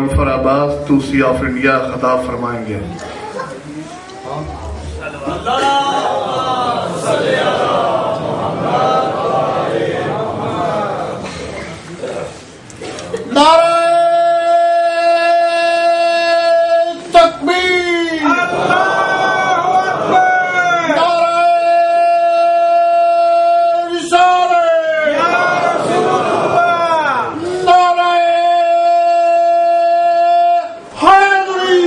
منفر Abbas Tausi of India خطاب فرمائیں گے. نعرہ تکبیر، اللہ اکبر، نعرہ رسالت، یا رسول اللہ، نعرہ حیدری،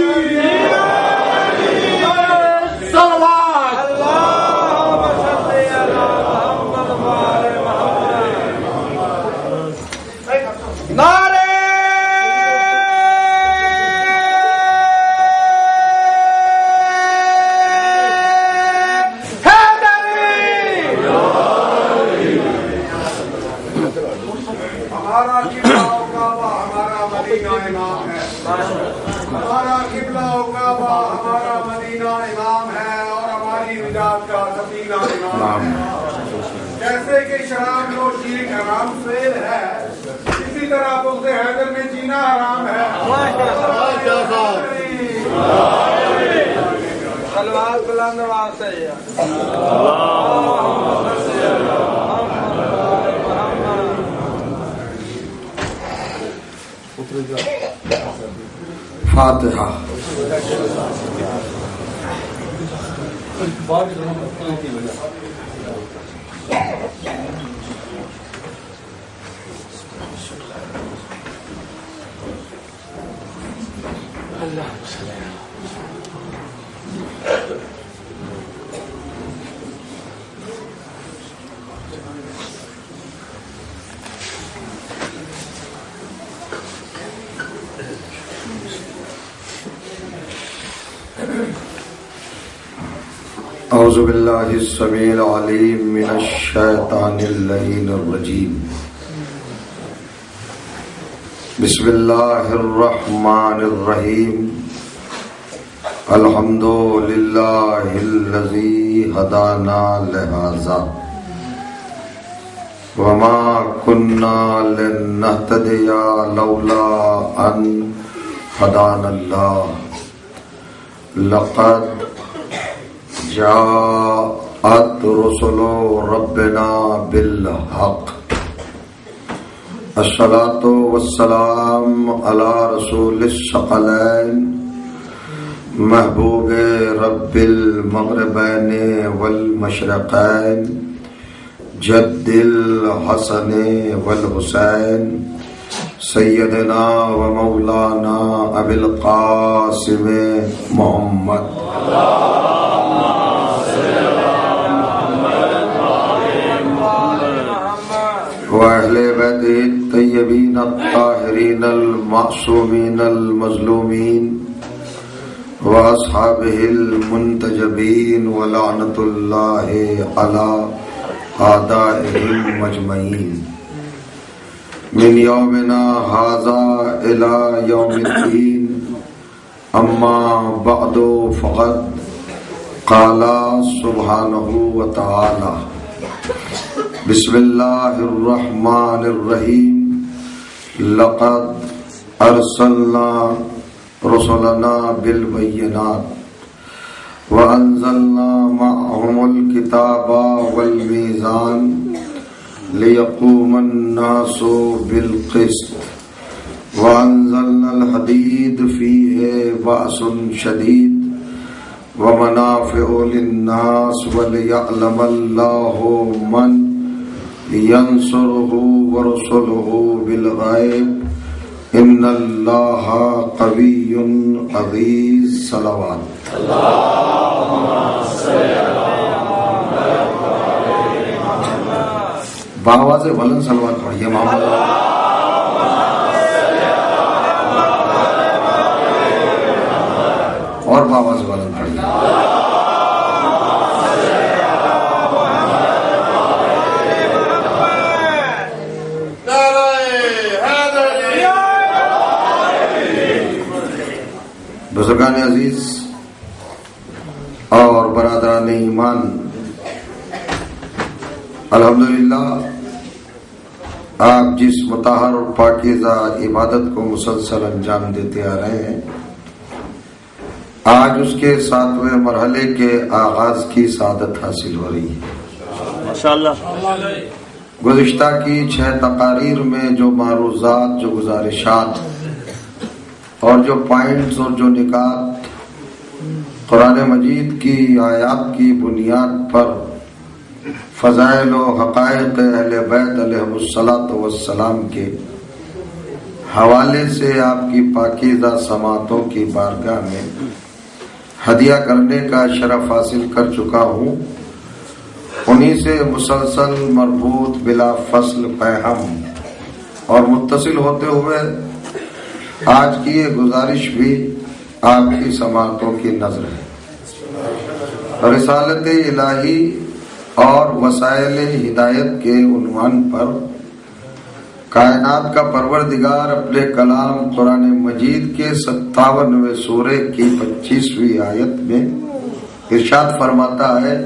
نعرہ صلوات، اللہم صل علی محمد وعلی محمد. نعرہ ہمارا قبلہ کعبہ ہمارا مدینہ امام ہے. ہمارا قبلہ کعبہ ہمارا مدینہ امام ہے اور ہماری نجات کا سفینہ امام ہے. جیسے کہ شراب نوشی ایک حرام فعل ہے، اسی طرح بغض حیدر میں جینا حرام ہے. صلوات بلند واسطے فاتحہ. اعوذ باللہ السمیع العلیم من الشیطان اللعین الرجیم. بسم اللہ الرحمن الرحیم. الحمد للہ الذی ہدانا لہذا وما كنا لنهتدي لولا ان ہدانا اللہ. لقد جاءت رسل ربنا بالحق. الصلاة والسلام على رسول الثقلین محبوب رب المغربین والمشرقین جد الحسن والحسین سیدنا و مولانا ابی القاسم محمد وأهل بيته الطيبين الطاهرين المعصومين المظلومين وأصحابه المنتجبين ولعنة الله على أعدائهم أجمعين من يومنا هذا إلى يوم الدين. أما بعد فقد قال سبحانه وتعالى بسم اللہ الرحمن الرحیم. لقد ارسلنا رسلنا بالبینات وانزلنا معهم الکتاب والمیزان لیقوم الناس بالقسط وانزلنا الحدید فیہ بأس شدید ومنافع للناس ولیعلم اللہ من ینصرہ ورسلہ بالغیب ان اللہ قوی عزیز. صلوات. بآواز بلند صلوات پڑھیے محمد. اور بآواز بلند پڑھیے. بزرگان عزیز اور برادران ایمان، الحمدللہ آپ جس مطہر اور پاکیزہ عبادت کو مسلسل انجام دیتے آ رہے ہیں، آج اس کے 7ویں مرحلے کے آغاز کی سعادت حاصل ہو رہی ہے ماشاءاللہ۔ گزشتہ کی 6 تقاریر میں جو معروضات، جو گزارشات اور جو پوائنٹس اور جو نکات قرآن مجید کی آیات کی بنیاد پر فضائل و حقائق اہل بیت علیہم الصلاۃ والسلام کے حوالے سے آپ کی پاکیزہ سماعتوں کی بارگاہ میں ہدیہ کرنے کا شرف حاصل کر چکا ہوں، انہی سے مسلسل مربوط بلا فصل پیہم اور متصل ہوتے ہوئے آج کی یہ گزارش بھی آپ کی سماعتوں کی نظر ہے۔ رسالت الہی اور وسائل ہدایت کے عنوان پر کائنات کا پروردگار اپنے کلام قرآن مجید کے 57ویں سورے کی 25ویں آیت میں ارشاد فرماتا ہے،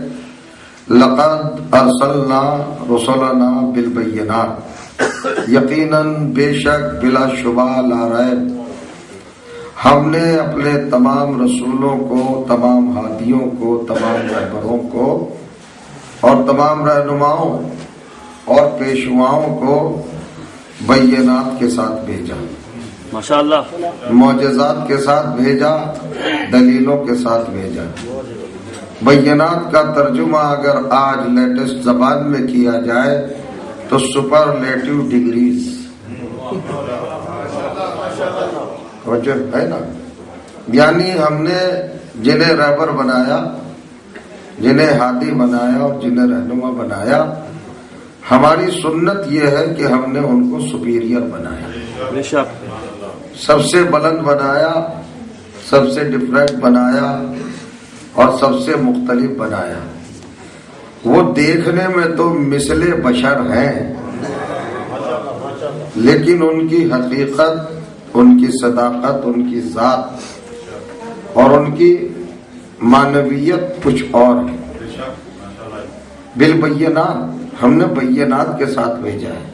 لقد ارسلنا رسلنا بالبینات، یقیناً بے شک بلا شبہ لا ریب ہم نے اپنے تمام رسولوں کو، تمام ہادیوں کو، تمام رہبروں کو اور تمام رہنماؤں اور پیشواؤں کو بینات کے ساتھ بھیجا، ماشاءاللہ، معجزات کے ساتھ بھیجا، دلیلوں کے ساتھ بھیجا۔ بینات کا ترجمہ اگر آج لیٹسٹ زبان میں کیا جائے تو سپرلیٹو ڈگریز ہے نا، یعنی ہم نے جنہیں رہبر بنایا، جنہیں ہادی بنایا اور جنہیں رہنما بنایا، ہماری سنت یہ ہے کہ ہم نے ان کو سپیریئر بنایا، سب سے بلند بنایا، سب سے ڈفرینٹ بنایا اور سب سے مختلف بنایا۔ وہ دیکھنے میں تو مثل بشر ہیں، لیکن ان کی حقیقت، ان کی صداقت، ان کی ذات اور ان کی معنویت کچھ اور ہے۔ بالبینات، ہم نے بینات کے ساتھ بھیجا ہے،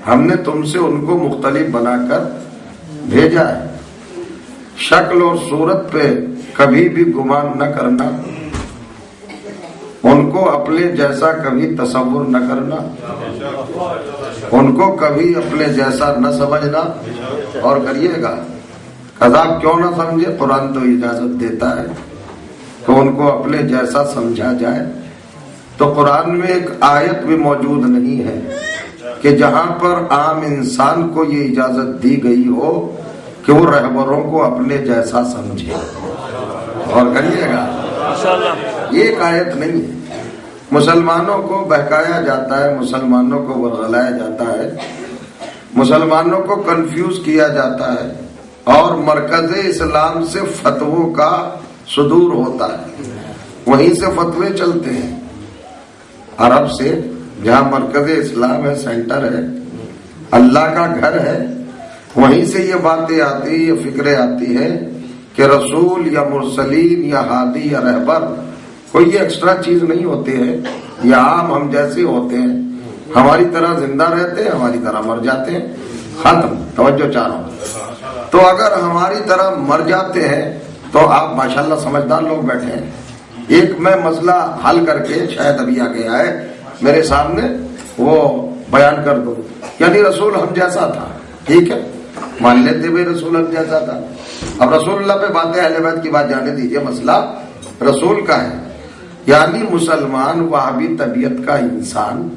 ہم نے تم سے ان کو مختلف بنا کر بھیجا ہے۔ شکل اور صورت پہ کبھی بھی گمان نہ کرنا، ان کو اپنے جیسا کبھی تصور نہ کرنا، ان کو کبھی اپنے جیسا نہ سمجھنا، اور کریے گا عذاب کیوں نہ سمجھے، قرآن تو اجازت دیتا ہے کہ ان کو اپنے جیسا سمجھا جائے۔ تو قرآن میں ایک آیت بھی موجود نہیں ہے کہ جہاں پر عام انسان کو یہ اجازت دی گئی ہو کہ وہ رہبروں کو اپنے جیسا سمجھے، اور کریے گا، یہ ایک آیت نہیں ہے۔ مسلمانوں کو بہکایا جاتا ہے، مسلمانوں کو ورغلایا جاتا ہے، مسلمانوں کو کنفیوز کیا جاتا ہے، اور مرکز اسلام سے فتووں کا صدور ہوتا ہے، وہیں سے فتوے چلتے ہیں۔ عرب سے جہاں مرکز اسلام ہے، سینٹر ہے، اللہ کا گھر ہے، وہیں سے یہ باتیں آتی، یہ فکریں آتی ہیں کہ رسول یا مرسلین یا ہادی یا رہبر کوئی یہ ایکسٹرا چیز نہیں ہوتے ہیں، یہ عام ہم جیسے ہوتے ہیں، ہماری طرح زندہ رہتے ہیں، ہماری طرح مر جاتے ہیں، ختم۔ توجہ چاہوں، تو اگر ہماری طرح مر جاتے ہیں تو آپ ماشاءاللہ سمجھدار لوگ بیٹھے ہیں۔ ایک میں مسئلہ حل کر کے شاید ابھی آ گیا ہے میرے سامنے، وہ بیان کر دو، یعنی رسول ہم جیسا تھا، ٹھیک ہے، مان لیتے ہوئے رسول ہم جیسا تھا۔ اب رسول اللہ پہ باتیں اہل بیت کی بات جانے دیجیے، مسئلہ رسول کا ہے، یعنی مسلمان وہابی طبیعت کا انسان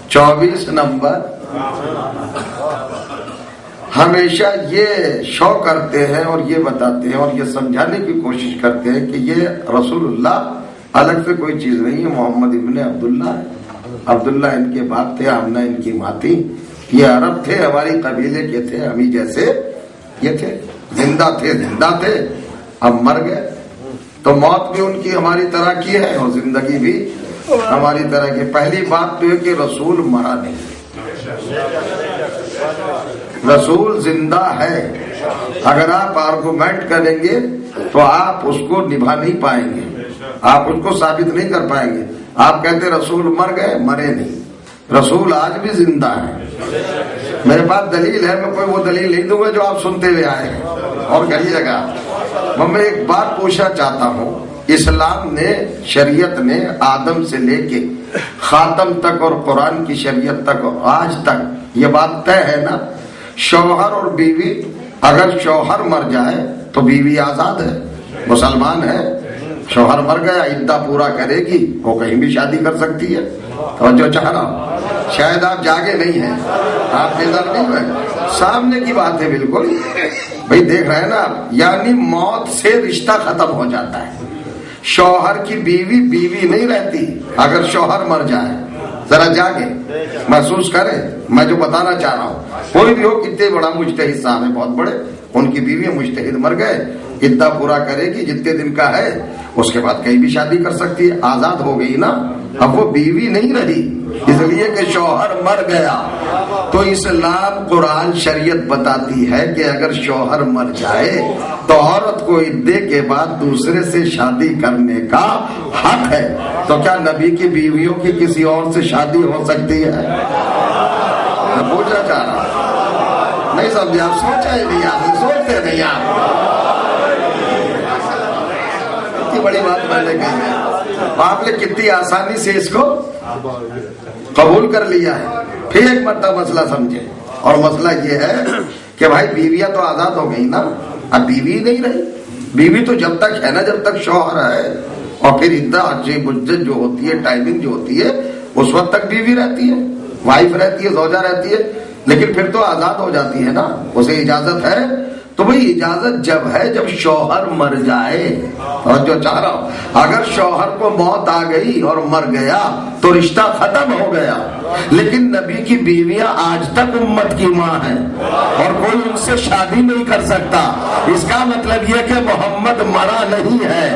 24 نمبر ہمیشہ یہ شو کرتے ہیں اور یہ بتاتے ہیں اور یہ سمجھانے کی کوشش کرتے ہیں کہ یہ رسول اللہ الگ سے کوئی چیز نہیں ہے، محمد ابن عبداللہ ہے، عبداللہ ان کے باپ تھے، آمنہ ان کی ماں تھی، یہ عرب تھے، ہماری قبیلے کے تھے، ہمیں جیسے یہ تھے، زندہ تھے، اب مر گئے، تو موت بھی ان کی ہماری طرح کی ہے اور زندگی بھی ہماری طرح کی۔ پہلی بات تو ہے کہ رسول مرا نہیں، رسول زندہ ہے۔ اگر آپ آرگومنٹ کریں گے تو آپ اس کو نبھا نہیں پائیں گے، آپ اس کو ثابت نہیں کر پائیں گے۔ آپ کہتے رسول مر گئے، مرے نہیں، رسول آج بھی زندہ ہے. میرے پاس دلیل ہے, میں کوئی وہ دلیل نہیں دوں گا جو آپ سنتے ہوئے آئے ہیں. اور کریے گا, میں ایک بات پوچھنا چاہتا ہوں. اسلام نے, شریعت نے آدم سے لے کے خاتم تک اور قرآن کی شریعت تک آج تک یہ بات طے ہے نا, شوہر اور بیوی, اگر شوہر مر جائے تو بیوی آزاد ہے, مسلمان ہے. شوہر مر گیا, عدہ پورا کرے گی, وہ کہیں بھی شادی کر سکتی ہے. توجہ چاہ رہا ہوں, شاید آپ جاگے نہیں ہیں, آپ بیدار نہیں ہوئے. سامنے کی بات ہے بالکل بھائی, دیکھ رہے ہیں نا. یعنی موت سے رشتہ ختم ہو جاتا ہے. شوہر کی بیوی بیوی نہیں رہتی اگر شوہر مر جائے. ذرا جاگے, محسوس کریں میں جو بتانا چاہ رہا ہوں. کوئی بھی ہو, کتنے بڑا مجتہد صاحب ہے, بہت بڑے, ان کی بیوی مجتہد مر گئے, عدہ پورا کرے گی, جتنے دن کا ہے اس کے بعد کہیں بھی شادی کر سکتی ہے, آزاد ہو گئی نا. اب وہ بیوی نہیں رہی اس لیے کہ شوہر مر گیا. تو اسلام, قرآن, شریعت بتاتی ہے کہ اگر شوہر مر جائے تو عورت کو عدے کے بعد دوسرے سے شادی کرنے کا حق ہے. تو کیا نبی کی بیویوں کی کسی اور سے شادی ہو سکتی ہے؟ میں پوچھنا چاہ رہا ہوں, نہیں سمجھے آپ؟ سوچا ہی نہیں آپ, سوچتے نہیں آپ. اتنی بڑی بات میں نے کہی ہے, آپ نے کتنی آسانی سے اس کو قبول کر لیا ہے. پھر ایک مرتبہ مسئلہ سمجھے, اور مسئلہ یہ ہے کہ بھائی بیویاں تو آزاد ہو گئی نا, اب بیوی نہیں رہی. بیوی تو جب تک ہے نا, جب تک شوہر ہے, اور پھر عدہ مدت جو ہوتی ہے, ٹائمنگ جو ہوتی ہے, اس وقت تک بیوی رہتی ہے, وائف رہتی ہے, زوجہ رہتی ہے. لیکن پھر تو آزاد ہو جاتی ہے نا, اسے اجازت ہے. تو بھئی اجازت جب ہے جب شوہر مر جائے. اور جو چاہ رہا ہوں, اگر شوہر کو موت آ گئی اور مر گیا تو رشتہ ختم ہو گیا. لیکن نبی کی بیویاں آج تک امت کی ماں ہیں اور کوئی ان سے شادی نہیں کر سکتا. اس کا مطلب یہ کہ محمد مرا نہیں ہے,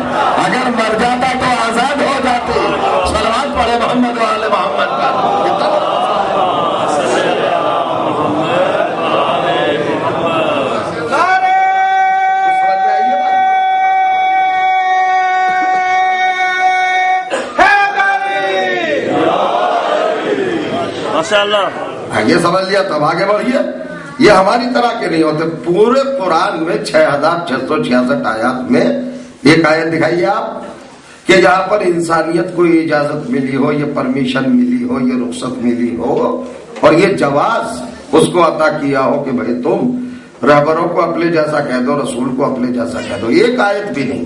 اگر مر جاتا تو آزاد ہو جاتے. صلوات پڑھے محمد و آل محمد پر. یہ سمجھ لیا, تب آگے بڑھیے. یہ ہماری طرح کے نہیں ہوتے. پورے قرآن میں 6666 آیات میں ایک آیت دکھائیے آپ کہ جہاں پر انسانیت کو یہ اجازت ملی ہو, یہ پرمیشن ملی ہو, یہ رخصت ملی ہو, اور یہ جواز اس کو عطا کیا ہو کہ بھائی تم رہبروں کو اپنے جیسا کہہ دو, رسول کو اپنے جیسا کہہ دو. ایک آیت بھی نہیں,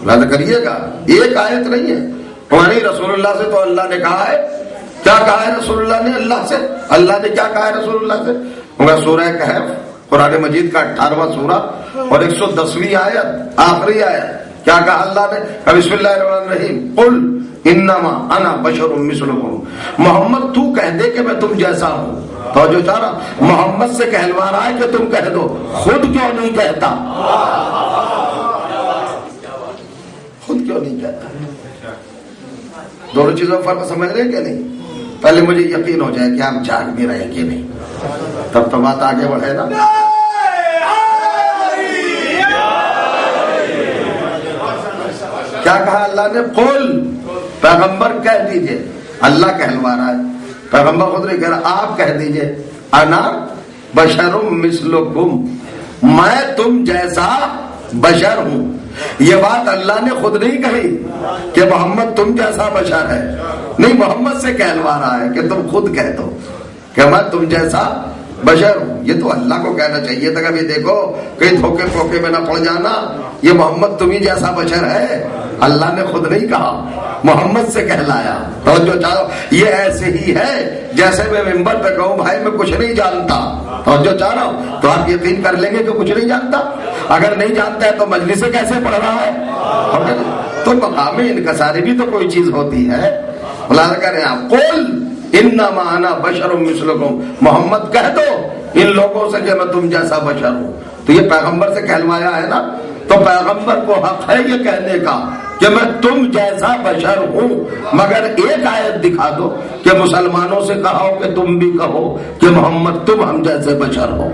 یاد کریے گا, ایک آیت نہیں ہے. ہماری رسول اللہ سے تو اللہ نے کہا ہے, کیا کہا ہے رسول اللہ نے اللہ سے؟ اللہ نے کیا کہا ہے رسول اللہ سے؟ سورہ کہف, قرآن مجید کا 18واں سورہ اور 110ویں آیت, آخری آیت. کیا کہا اللہ نے؟ بسم اللہ الرحمن الرحیم, قل انما انا بشر مثلکم. محمد تو کہہ دے کہ میں تم جیسا ہوں. تو جو چاہ رہا محمد سے کہلوا رہا ہے کہ تم کہہ دو, خود کیوں نہیں کہتا؟ خود کیوں نہیں کہتا؟ دونوں چیزوں فرق سمجھ رہے کہ نہیں؟ پہلے مجھے یقین ہو جائے کہ آپ جاگ بھی رہے کہ نہیں, تب تو بات آگے بڑھے نا. کیا کہا اللہ نے؟ قل, پیغمبر کہہ دیجئے. اللہ کہلوا رہا ہے, پیغمبر خود نہیں کہہ رہا, آپ کہہ دیجئے انا بشر مثلکم, میں تم جیسا بشر ہوں. یہ بات اللہ نے خود نہیں کہی کہ محمد تم جیسا بشر ہے, نہیں, محمد سے کہلوا رہا ہے کہ تم خود کہہ دو کہ میں تم جیسا بشر ہوں. یہ تو اللہ کو کہنا چاہیے تھا کہ دیکھو کہیں دھوکے پوکے میں نہ پڑ جانا, یہ محمد تم ہی جیسا بشر ہے. اللہ نے خود نہیں کہا, محمد سے کہلایا. تو جو چاہو یہ ایسے ہی ہے جیسے میں ممبر پہ کہوں بھائی میں کچھ نہیں جانتا, اور جو چاہ رہا ہوں تو آپ یقین کر لیں گے کہ کچھ نہیں جانتا. اگر نہیں جانتا ہے تو مجلس سے کیسے پڑھ رہا ہے؟ تو مقام انکساری بھی تو کوئی چیز ہوتی ہے. اللہ کریں آپ, قل انما انا بشر مثلکم, محمد کہہ دو ان لوگوں سے کہ میں تم جیسا بشر ہوں. تو یہ پیغمبر سے کہلوایا ہے نا, تو پیغمبر کو حق ہے یہ کہنے کا کہ میں تم جیسا بشر ہوں. مگر ایک آیت دکھا دو کہ مسلمانوں سے کہا ہو کہ تم بھی کہو کہ محمد تم ہم جیسے بشر ہو.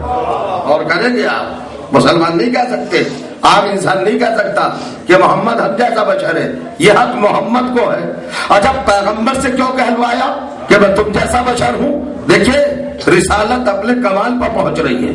اور کریں گے آپ, مسلمان نہیں کہہ سکتے, عام انسان نہیں کہہ سکتا کہ محمد ہم جیسا بشر ہے. یہ حق محمد کو ہے. اچھا پیغمبر سے کیوں کہلوایا؟ کہ میں تم جیسا بشر ہوں. دیکھیے رسالت اپنے کمال پر پہنچ رہی ہے،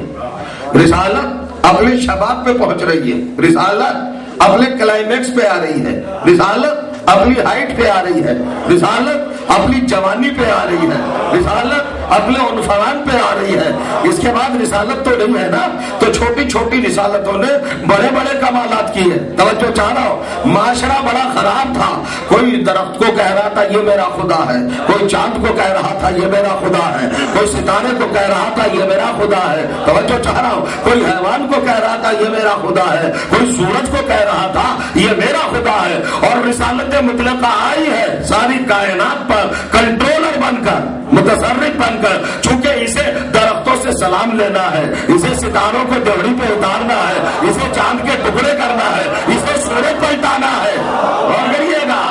رسالت اپنے شباب پہ پہنچ رہی ہے، رسالت اپنے کلائمیکس پہ آ رہی ہے، رسالت اپنی ہائٹ پہ آ رہی ہے، رسالت اپنی جوانی پہ آ رہی ہے، رسالت اپنے عنفوان پہ آ رہی ہے. اس کے بعد رسالت تو نہیں ہے نا، تو چھوٹی چھوٹی رسالتوں نے بڑے بڑے کمالات کیے. توجہ چاہ رہا ہوں. معاشرہ بڑا خراب تھا، کوئی درخت کو کہہ رہا تھا یہ میرا خدا ہے، کوئی چاند کو کہہ رہا تھا یہ میرا خدا ہے، کوئی ستارے کو کہہ رہا تھا یہ میرا خدا ہے. توجہ چاہ رہا ہوں. کوئی حیوان کو کہہ رہا تھا یہ میرا خدا ہے، کوئی سورج کو کہہ رہا تھا یہ میرا خدا ہے. اور رسالت مطلقہ آئی ہے ساری کائنات پر کنٹرولر بن کر، متصرف بن کر. چونکہ اسے درختوں سے سلام لینا ہے، اسے ستاروں کو دہڑی پہ اتارنا ہے، اسے چاند کے ٹکڑے کرنا ہے، اسے سورج پلٹانا ہے. اور کریے گا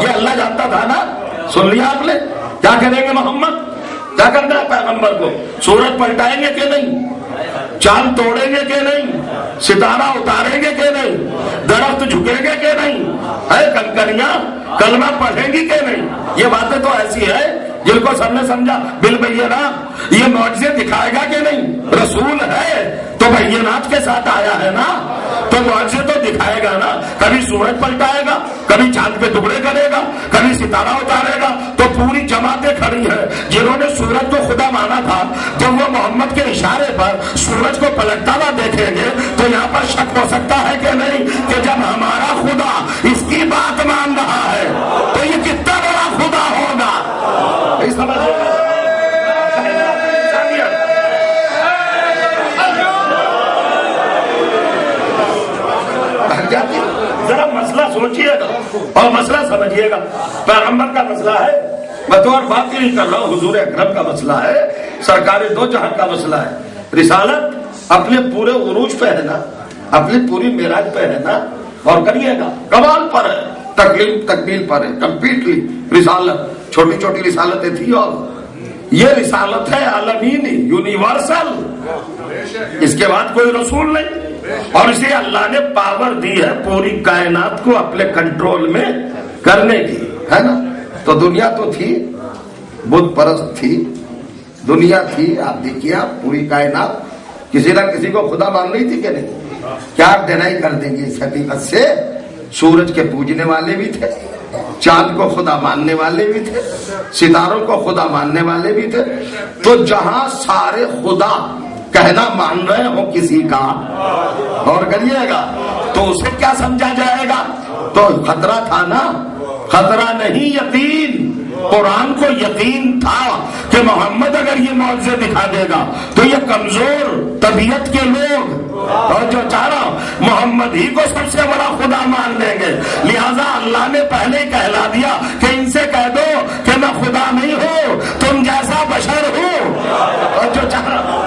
یہ اللہ جانتا تھا نا. سن لیا آپ نے کیا کریں گے محمد؟ کیا کرنا ہے پیغمبر کو؟ سورج پلٹائیں گے کہ نہیں؟ چاند توڑیں گے کہ نہیں؟ ستارہ اتاریں گے کہ نہیں؟ درخت جھکیں گے کہ نہیں؟ ہے کنکریاں کلمہ پڑھیں گی کہ نہیں؟ یہ باتیں تو ایسی ہے جن کو سب نے سمجھا بالبینات. یہ معجزے دکھائے گا کہ نہیں؟ رسول ہے تو بینات کے ساتھ آیا ہے نا، تو معجزے تو دکھائے گا نا. کبھی سورج پلٹائے گا، کبھی چاند پہ ٹکڑے کرے گا، کبھی ستارہ اتارے گا. تو پوری جماعتیں کھڑی ہیں جنہوں نے سورج کو خدا مانا تھا. جب وہ محمد کے اشارے پر سورج کو پلٹتا ہوا دیکھیں گے تو یہاں پر شک ہو سکتا ہے کہ نہیں کہ جب ہمارا خدا اس کی بات مان رہا ہے تو یہ کتنا بڑا خدا ہوگا. ذرا مسئلہ سوچیے گا اور مسئلہ سمجھیے گا. پیغمبر کا مسئلہ ہے، بطور بات ہی نہیں کر رہا ہوں، حضور اکرم کا مسئلہ ہے، سرکار دو جہاں کا مسئلہ ہے. رسالت اپنے پورے عروج پہ ہے نا، اپنی پوری معراج پہ ہے نا. اور کریے گا کمال پر ہے، تکمیل پر ہے، کمپلیٹلی. رسالت چھوٹی چھوٹی رسالتیں تھی اور یہ رسالت ہے عالمین، یونیورسل. اس کے بعد کوئی رسول نہیں. اور اسے اللہ نے پاور دی ہے پوری کائنات کو اپنے کنٹرول میں کرنے کی، ہے نا. تو دنیا تو تھی، بت پرست تھی، دنیا تھی. آپ دیکھیے آپ پوری کائنات کسی نہ کسی کو خدا مان رہی تھی کہ نہیں؟ کیا ڈینائی کر دیں گے اس حقیقت سے؟ سورج کے پوجنے والے بھی تھے، چاند کو خدا ماننے والے بھی تھے، ستاروں کو خدا ماننے والے بھی تھے. تو جہاں سارے خدا کہنا مان رہے ہو کسی کا، اور کریے گا تو اسے کیا سمجھا جائے گا؟ تو خطرہ تھا نا. خطرہ نہیں، یقین. قرآن کو یقین تھا کہ محمد اگر یہ معجزے دکھا دے گا تو یہ کمزور طبیعت کے لوگ اور جو چاہ رہا محمد ہی کو سب سے بڑا خدا مان لیں گے. لہذا اللہ نے پہلے ہی کہلا دیا کہ ان سے کہہ دو کہ میں خدا نہیں ہوں، تم جیسا بشر ہوں. اور جو چاہ رہا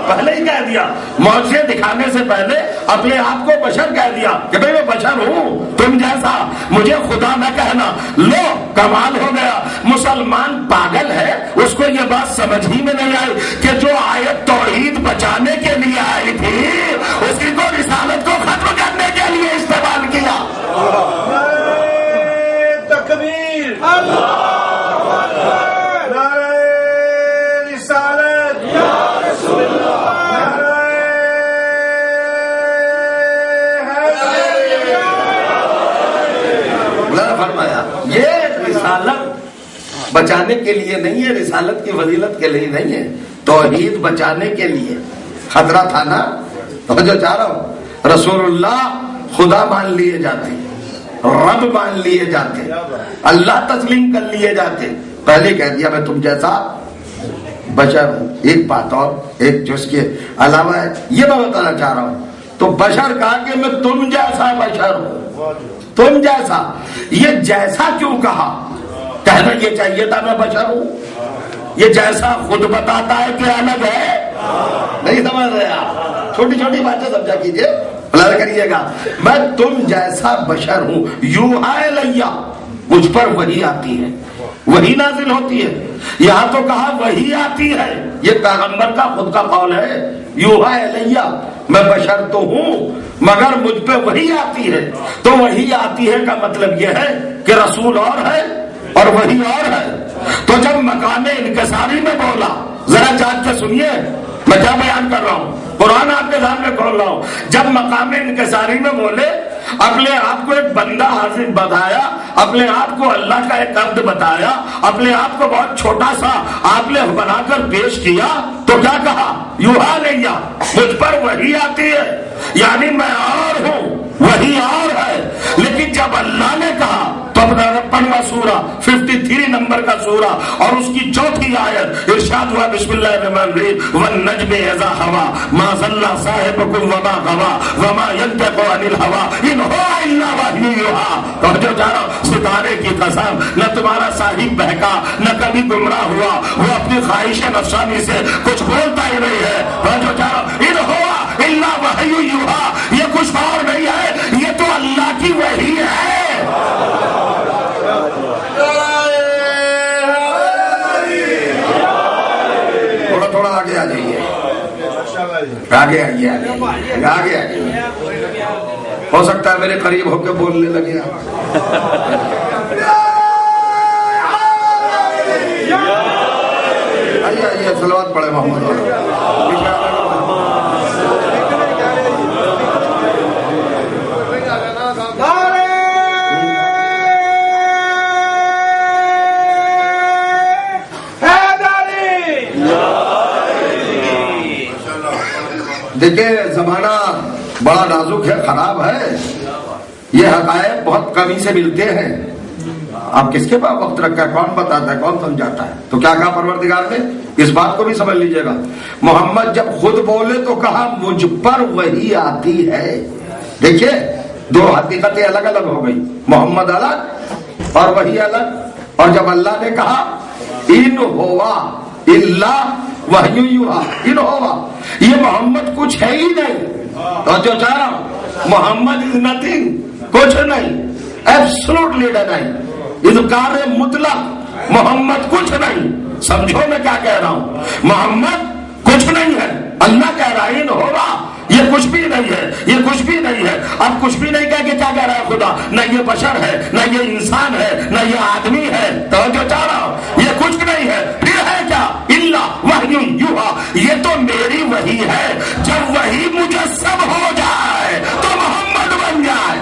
پہلے ہی کہہ دیا، معجزے دکھانے سے پہلے اپنے آپ کو بشر کہہ دیا کہ بھئی میں بشر ہوں تم جیسا، مجھے خدا نہ کہنا. لو کمال ہو گیا. مسلمان پاگل ہے، اس کو یہ بات سمجھ ہی میں نہیں آئی کہ جو آیت توحید بچانے کے لیے آئی تھی اسی کو رسالت کو ختم کرنے کے لیے استعمال کیا. تکبیر، رسالت بچانے کے لیے نہیں ہے، رسالت کی فضیلت کے لیے نہیں ہے، توحید بچانے کے لیے. خطرہ تھا نا. جو چاہ رہا ہوں رسول اللہ خدا مان لیے جاتے، رب مان لیے جاتے، اللہ تسلیم کر لیے جاتے. پہلے کہہ دیا میں تم جیسا بشر ہوں. ایک بات اور ایک جو اس کے علاوہ ہے یہ میں بتانا چاہ رہا ہوں. تو بشر کہا کہ میں تم جیسا بشر ہوں، تم جیسا. یہ جیسا کیوں کہا؟ کہنا یہ چاہیے تھا میں بشر ہوں. یہ جیسا خود بتاتا ہے کہ الگ ہے. نہیں سمجھ رہے آپ؟ چھوٹی چھوٹی باتیں سمجھا کیجیے، بلا کریے گا. میں تم جیسا بشر ہوں. یوحا الیہ، مجھ پر وحی آتی ہے، وحی نازل ہوتی ہے. یہاں تو کہا وحی آتی ہے، یہ پیغمبر کا خود کا قول ہے. یوحا الیہ، میں بشر تو ہوں مگر مجھ پہ وحی آتی ہے. تو وحی آتی ہے کا مطلب یہ ہے کہ رسول اور ہے اور وحی اور ہے. تو جب مقام انکساری میں بولا، ذرا جان کے سنیے میں کیا بیان کر رہا ہوں، قرآن آپ کے سامنے کھول رہا ہوں. جب مقام انکساری میں بولے، اپنے آپ کو ایک بندہ حاضر بتایا، اپنے آپ کو اللہ کا ایک عبد بتایا، اپنے آپ کو بہت چھوٹا سا آپ نے بنا کر پیش کیا، تو کیا کہا؟ یوحا لیا، مجھ پر وحی آتی ہے، یعنی میں اور ہوں، وہی اور ہے. لیکن جب اللہ نے کہا تو پنواں سورہ 53 نمبر کا سورہ اور اس کی چوتھی آیت ارشاد ہوا، بسم اللہ الرحمن الرحیم، والنجم اذا ہوا ما ضل صاحبکم وما غوا وما ینطق عن الہوی ان هو الا وحی یوحی. توجہ جارو، ستارے کی قسم، نہ تمہارا صاحب بہکا، نہ کبھی گمراہ ہوا، وہ اپنی خواہش نفسانی سے کچھ بولتا ہی نہیں ہے. توجہ جارو، ان هو الا وحی یوحی، یہ کچھ اور نہیں ہے، یہ تو اللہ کی وحی ہے. تھوڑا آگے آ جائیے، آگے آئیے، آگے آئیے. ہو سکتا ہے میرے قریب ہو کے بولنے لگے آپ. آئیے آئیے، صلوات پڑھے محمد. دیکھیں زمانہ بڑا نازک ہے، خراب ہے، یہ حقائق بہت کمی سے ملتے ہیں. آپ کس کے پاس وقت رکھا ہے، کون بتاتا ہے، کون سمجھاتا ہے؟ تو کیا کہا پروردگار نے؟ اس بات کو بھی سمجھ لیجئے گا. محمد جب خود بولے تو کہا مجھ پر وہی آتی ہے. دیکھیے دو حقیقتیں الگ الگ ہو گئی، محمد الگ اور وہی الگ. اور جب اللہ نے کہا ان ہوا الا وحی یوحی، ان ہوا، یہ محمد کچھ ہے ہی نہیں. تو جو چاہ رہا ہوں، محمد از نتھنگ، کچھ نہیں، ایبسولوٹلی نہیں، اذکار مطلق، محمد کچھ نہیں. سمجھو میں کیا کہہ رہا ہوں، محمد کچھ نہیں ہے. اللہ کہہ رہا ہے ان ہوا، یہ کچھ بھی نہیں ہے، یہ کچھ بھی نہیں ہے. اب کچھ بھی نہیں کہہ کے کیا کہہ رہا ہے خدا؟ نہ یہ بشر ہے، نہ یہ انسان ہے، نہ یہ آدمی ہے. تو جو چاہ رہا ہوں، یہ کچھ نہیں ہے. پھر ہے کیا؟ الا وحی یوحی، یہ تو میری وحی ہے. جب وحی مجسم ہو جائے تو محمد بن جائے.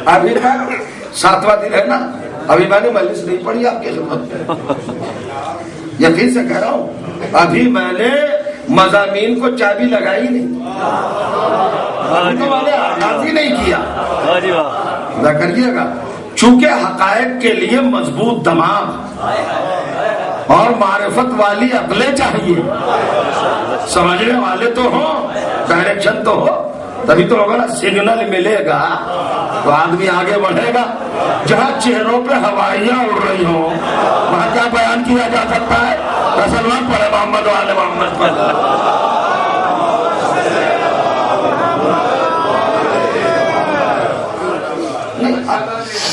ابھی 7واں دن ہے نا، ابھی میں نے مجلس نہیں پڑھی آپ کی خدمت میں، یقین سے کہہ رہا ہوں، ابھی میں نے مضامین کو چابی لگائی نہیں، میں نے آغاز ہی نہیں کیا. کریے گا، چونکہ حقائق کے لیے مضبوط دماغ اور معرفت والی عقلیں چاہیے. سمجھنے والے تو ہوں، ڈائریکشن تو ہو، تبھی تو ہوگا نا. سگنل ملے گا تو آدمی آگے بڑھے گا. جہاں چہروں پہ ہوائیاں اڑ رہی ہوں وہاں کیا بیان کیا جا سکتا ہے؟ سلمان پڑھے محمد والے محمد پر.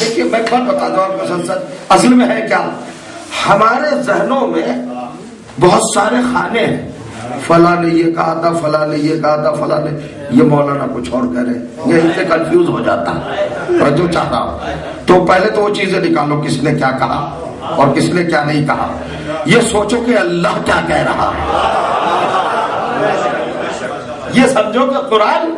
دیکھیے میں بات بتا دوں آپ کو، اصل میں ہے کیا، ہمارے ذہنوں میں بہت سارے خانے ہیں. فلاں نے یہ کہا تھا، فلاں نے یہ کہا تھا، فلاں نے یہ، مولانا کچھ اور کہہ رہے، یہ ان سے کنفیوز ہو جاتا ہے. اور جو چاہتا تو پہلے تو وہ چیزیں نکالو، کس نے کیا کہا اور کس نے کیا نہیں کہا. یہ سوچو کہ اللہ کیا کہہ رہا، یہ سمجھو کہ قرآن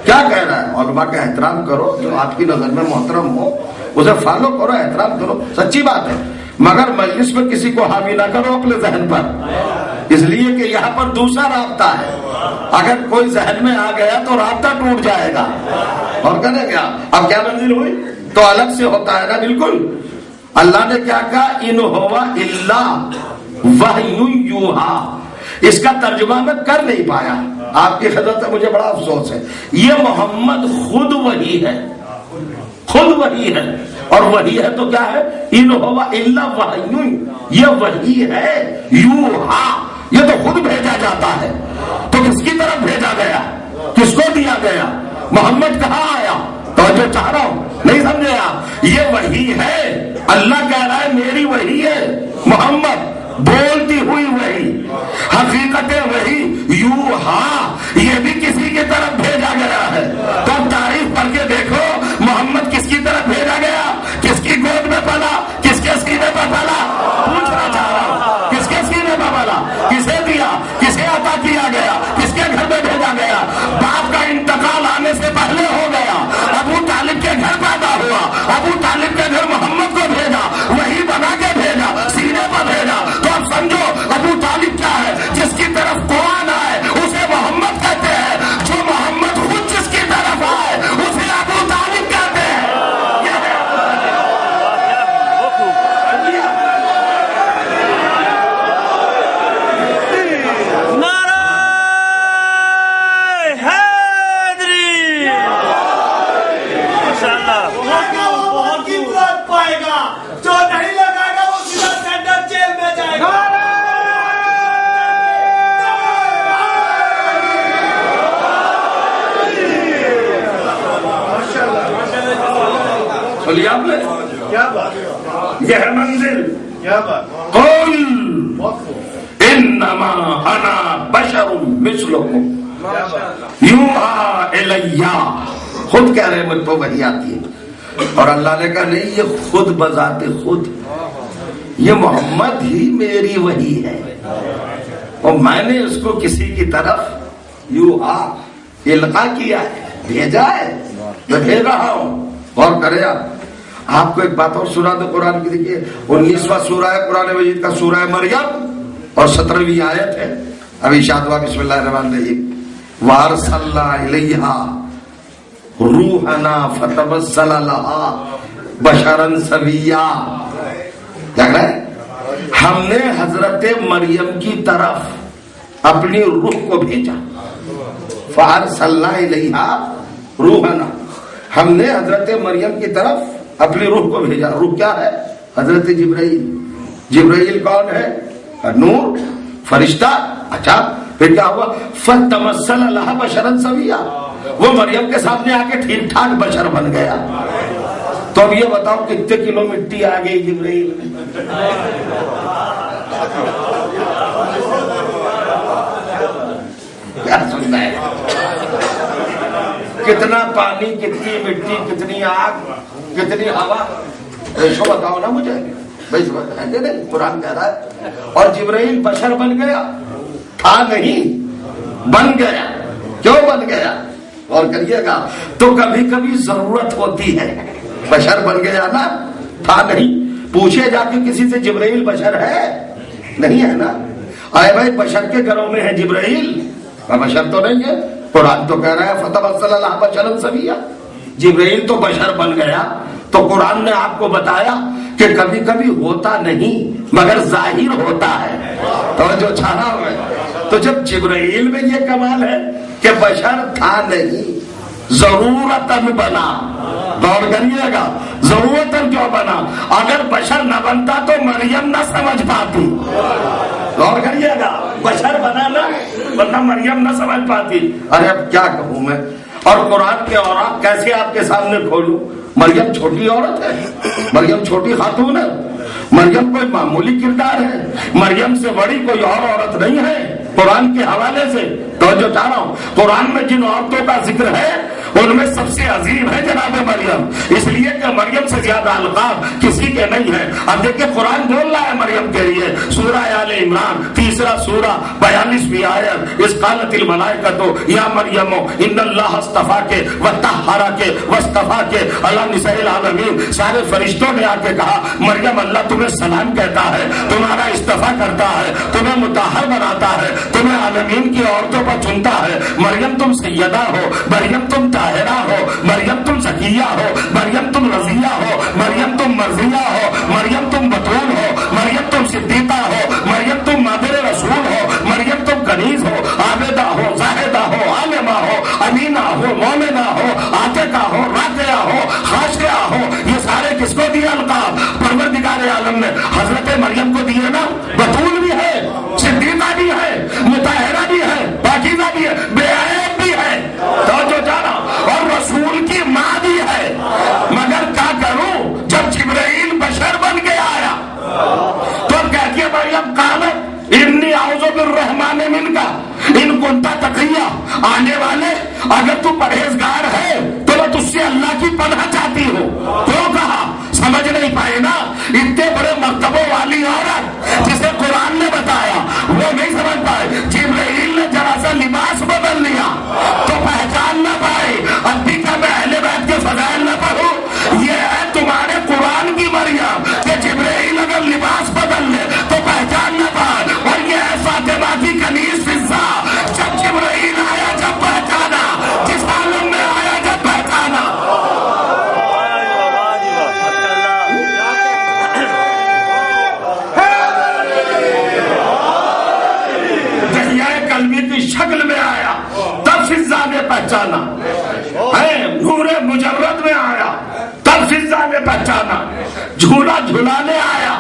کیا کہہ رہا ہے. علماء کا احترام کرو، جو آپ کی نظر میں محترم ہو اسے فالو کرو، احترام کرو، سچی بات ہے. مگر مجلس میں کسی کو حاوی نہ کرو اپنے ذہن پر، اس لیے کہ یہاں پر دوسرا رابطہ ہے. اگر کوئی ذہن میں آ گیا تو رابطہ ٹوٹ جائے گا. اور کہنے گیا اب کیا منزل ہوئی تو الگ سے ہوتا ہے نا. بالکل اللہ نے کیا کہا، ان ہوا الا وحی یوحی. اس کا ترجمہ میں کر نہیں پایا، آپ کی خدمت سے مجھے بڑا افسوس ہے. یہ محمد خود وحی ہے، خود وحی ہے. اور وحی ہے تو کیا ہے؟ ان ہوا الا وحی، یہ وحی ہے یوحی، یہ تو خود بھیجا جاتا ہے. تو کس کی طرف بھیجا گیا، کس کو دیا گیا؟ محمد کہاں آیا؟ تو جو چاہ رہا ہوں نہیں سمجھے آپ، یہ وحی ہے. اللہ کہہ رہا ہے میری وحی ہے، محمد بولتی ہوئی وحی، حقیقت وحی یوحی، بولیے آپ نے کیا بات، یہ ہے منزل. کیا بات. قل انما انا بشر مثلکم یوحی الیہ. خود کہہ رہے مجھ پہ وحی آتی ہے. اور اللہ نے کہا نہیں، یہ خود بذات خود یہ محمد ہی میری وحی ہے، اور میں نے اس کو کسی کی طرف یوحی القا کیا ہے، بھیجا ہے، میں بھیج رہا ہوں. اور کرے آپ کو ایک بات اور سنا دو قرآن کی. دیکھیے 19واں سورہ ہے قرآن مجید کا، سورہ مریم، اور 17ویں آیت ہے. ابھی ارشاد ہوا بسم اللہ الرحمن الرحیم وارسلنا الیہا روحنا فتمثل لہا بشرا سویا. کیا کہہ رہے؟ ہم نے حضرت مریم کی طرف اپنی روح کو بھیجا. فارسلنا الیہا روحنا، ہم نے حضرت مریم کی طرف اپنی روح کو بھیجا. روح کیا ہے؟ حضرت جبرائیل. جبرائیل کون ہے؟ نور، فرشتہ. اچھا پھر کیا ہوا؟ فتمثل لہا بشرا سویا، وہ مریم کے سامنے آ کے ٹھیک ٹھاک بشر بن گیا. تو اب یہ بتاؤ کتنے کلو مٹی آ گئی جبرائیل میں؟ کیا سننا ہے؟ کتنا پانی، کتنی مٹی، کتنی آگ، کتنی ہوا، ایسو بتاؤ نا مجھے. نہیں قرآن کہہ رہا ہے. اور جبرائیل بشر بن گیا، تھا نہیں، بن گیا. کیوں بن گیا؟ اور کریے گا. تو کبھی کبھی ضرورت ہوتی ہے. بشر بن گیا نا، تھا نہیں. پوچھے جا کے کسی سے جبرائیل بشر ہے؟ نہیں ہے نا. آئے بھائی بشر کے گھروں میں ہے جبرائیل، بشر تو نہیں ہے. قرآن تو کہہ رہا ہے فتمثل لہا بشرا سویا، جبرائیل تو بشر بن گیا. تو قرآن نے آپ کو بتایا کہ کبھی کبھی ہوتا نہیں مگر ظاہر ہوتا ہے. تو جو چھانا ہوئے، تو جب جبرائیل میں یہ کمال ہے کہ بشر تھا نہیں، ضرورتاً بنا. غور کریے گا، ضرورتاً کیوں بنا؟ اگر بشر نہ بنتا تو مریم نہ سمجھ پاتی. غور کریے گا، بشر بنا نا، ورنہ مریم نہ سمجھ پاتی. ارے اب کیا کہوں میں، اور قرآن کے اوراق کیسے آپ کے سامنے کھولوں؟ مریم چھوٹی عورت ہے، مریم چھوٹی خاتون ہے، مریم کوئی معمولی کردار ہے، مریم سے بڑی کوئی اور عورت نہیں ہے. قرآن کے حوالے سے توجہ چاہ رہا ہوں، قرآن میں جن عورتوں کا ذکر ہے ان میں سب سے عظیم ہے جناب مریم، اس لیے کہ مریم سے زیادہ القاب کسی کے نہیں ہے. اب دیکھیں قرآن بول رہا ہے مریم کے لیے، سورہ آل عمران 3 سورہ 42ویں آیت، اس قالت الملائکۃ یا مریم ان اللہ اصطفاک وطہرک واصطفاک علی نساء العالمین. سارے فرشتوں نے آ کے کہا مریم اللہ تمہیں سلام کہتا ہے، تمہارا استفا کرتا ہے، تمہیں مطہر بناتا ہے، تمہیں عالمین کی عورتوں پر چنتا ہے. مریم تم سیدہ ہو، مریم تم طاہرہ ہو، مریم تم زکیہ ہو، مریم تم رضیہ ہو، مریم تم مرضیہ ہو، مریم تم بطول ہو، مریم تم صدیقہ ہو، مریم تم مادر رسول ہو، مریم تم کنیز ہو، عابدہ ہو، زاہدہ ہو، عالمہ ہو، امینہ ہو، مومنہ ہو، عاتقہ ہو، راقیہ ہو، خاشعہ ہو. یہ سارے کس کو دیا القاب؟ پروردگار عالم نے حضرت مریم کو دیے نا. بطول بھی ہے، صدیقہ بھی ہے، مطہرہ بھی ہے، پاکیزہ بھی ہے، بے عیب بھی ہے، توجہ جانا، اور رسول کی ماں بھی ہے. مگر کیا کروں جب جبرائیل بشر بن کے آیا تو کہتی ہے مریم قالت انی اعوذ بالرحمن منک ان کنت تقیہ. آنے والے اگر تو پرہیزگار ہے تو میں تجھ سے اللہ کی پناہ چاہتی ہوں. کیوں کہا؟ سمجھ نہیں پائے نا. اتنے بڑے مرتبوں والی عورت جسے قرآن نے بتایا وہ نہیں سمجھ پائے. جبرائیل نے ذرا سا لباس بدل لیا تو پہچان نہ پائے. اب بھی کیا میں اہل بیت کے فضائل نہ پڑھوں؟ یہ ہے تمہارے قرآن کی مریم کہ جبرائیل اگر لباس بدل لے تو پہچان نہ پائے. اور یہ ہے فاطمہ کی کنیز فضہ، جب جبرائیل آیا جب پہچانا، جس عالم میں آیا جب پہچانا. قلبی کی شکل میں آیا تب فضا نے پہچانا، نور مجرد میں آیا تب فضا نے پہچانا، جھولا جھولانے آیا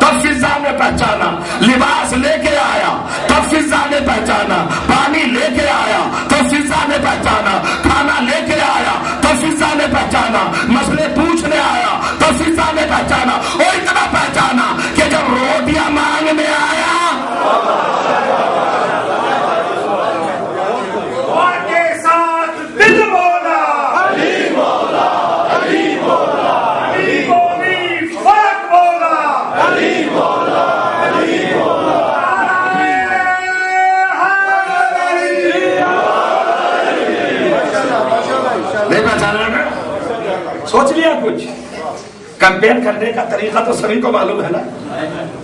تب فضا نے پہچانا، لباس لے کے آیا تب فضا نے پہچانا، پانی لے کے آیا تب فضا نے پہچانا، کھانا لے کے آیا تب فضا نے پہچانا، مسئلے پوچھنے آیا سوچ لیا کچھ؟ کمپیئر کرنے کا طریقہ تو سبھی کو معلوم ہے نا.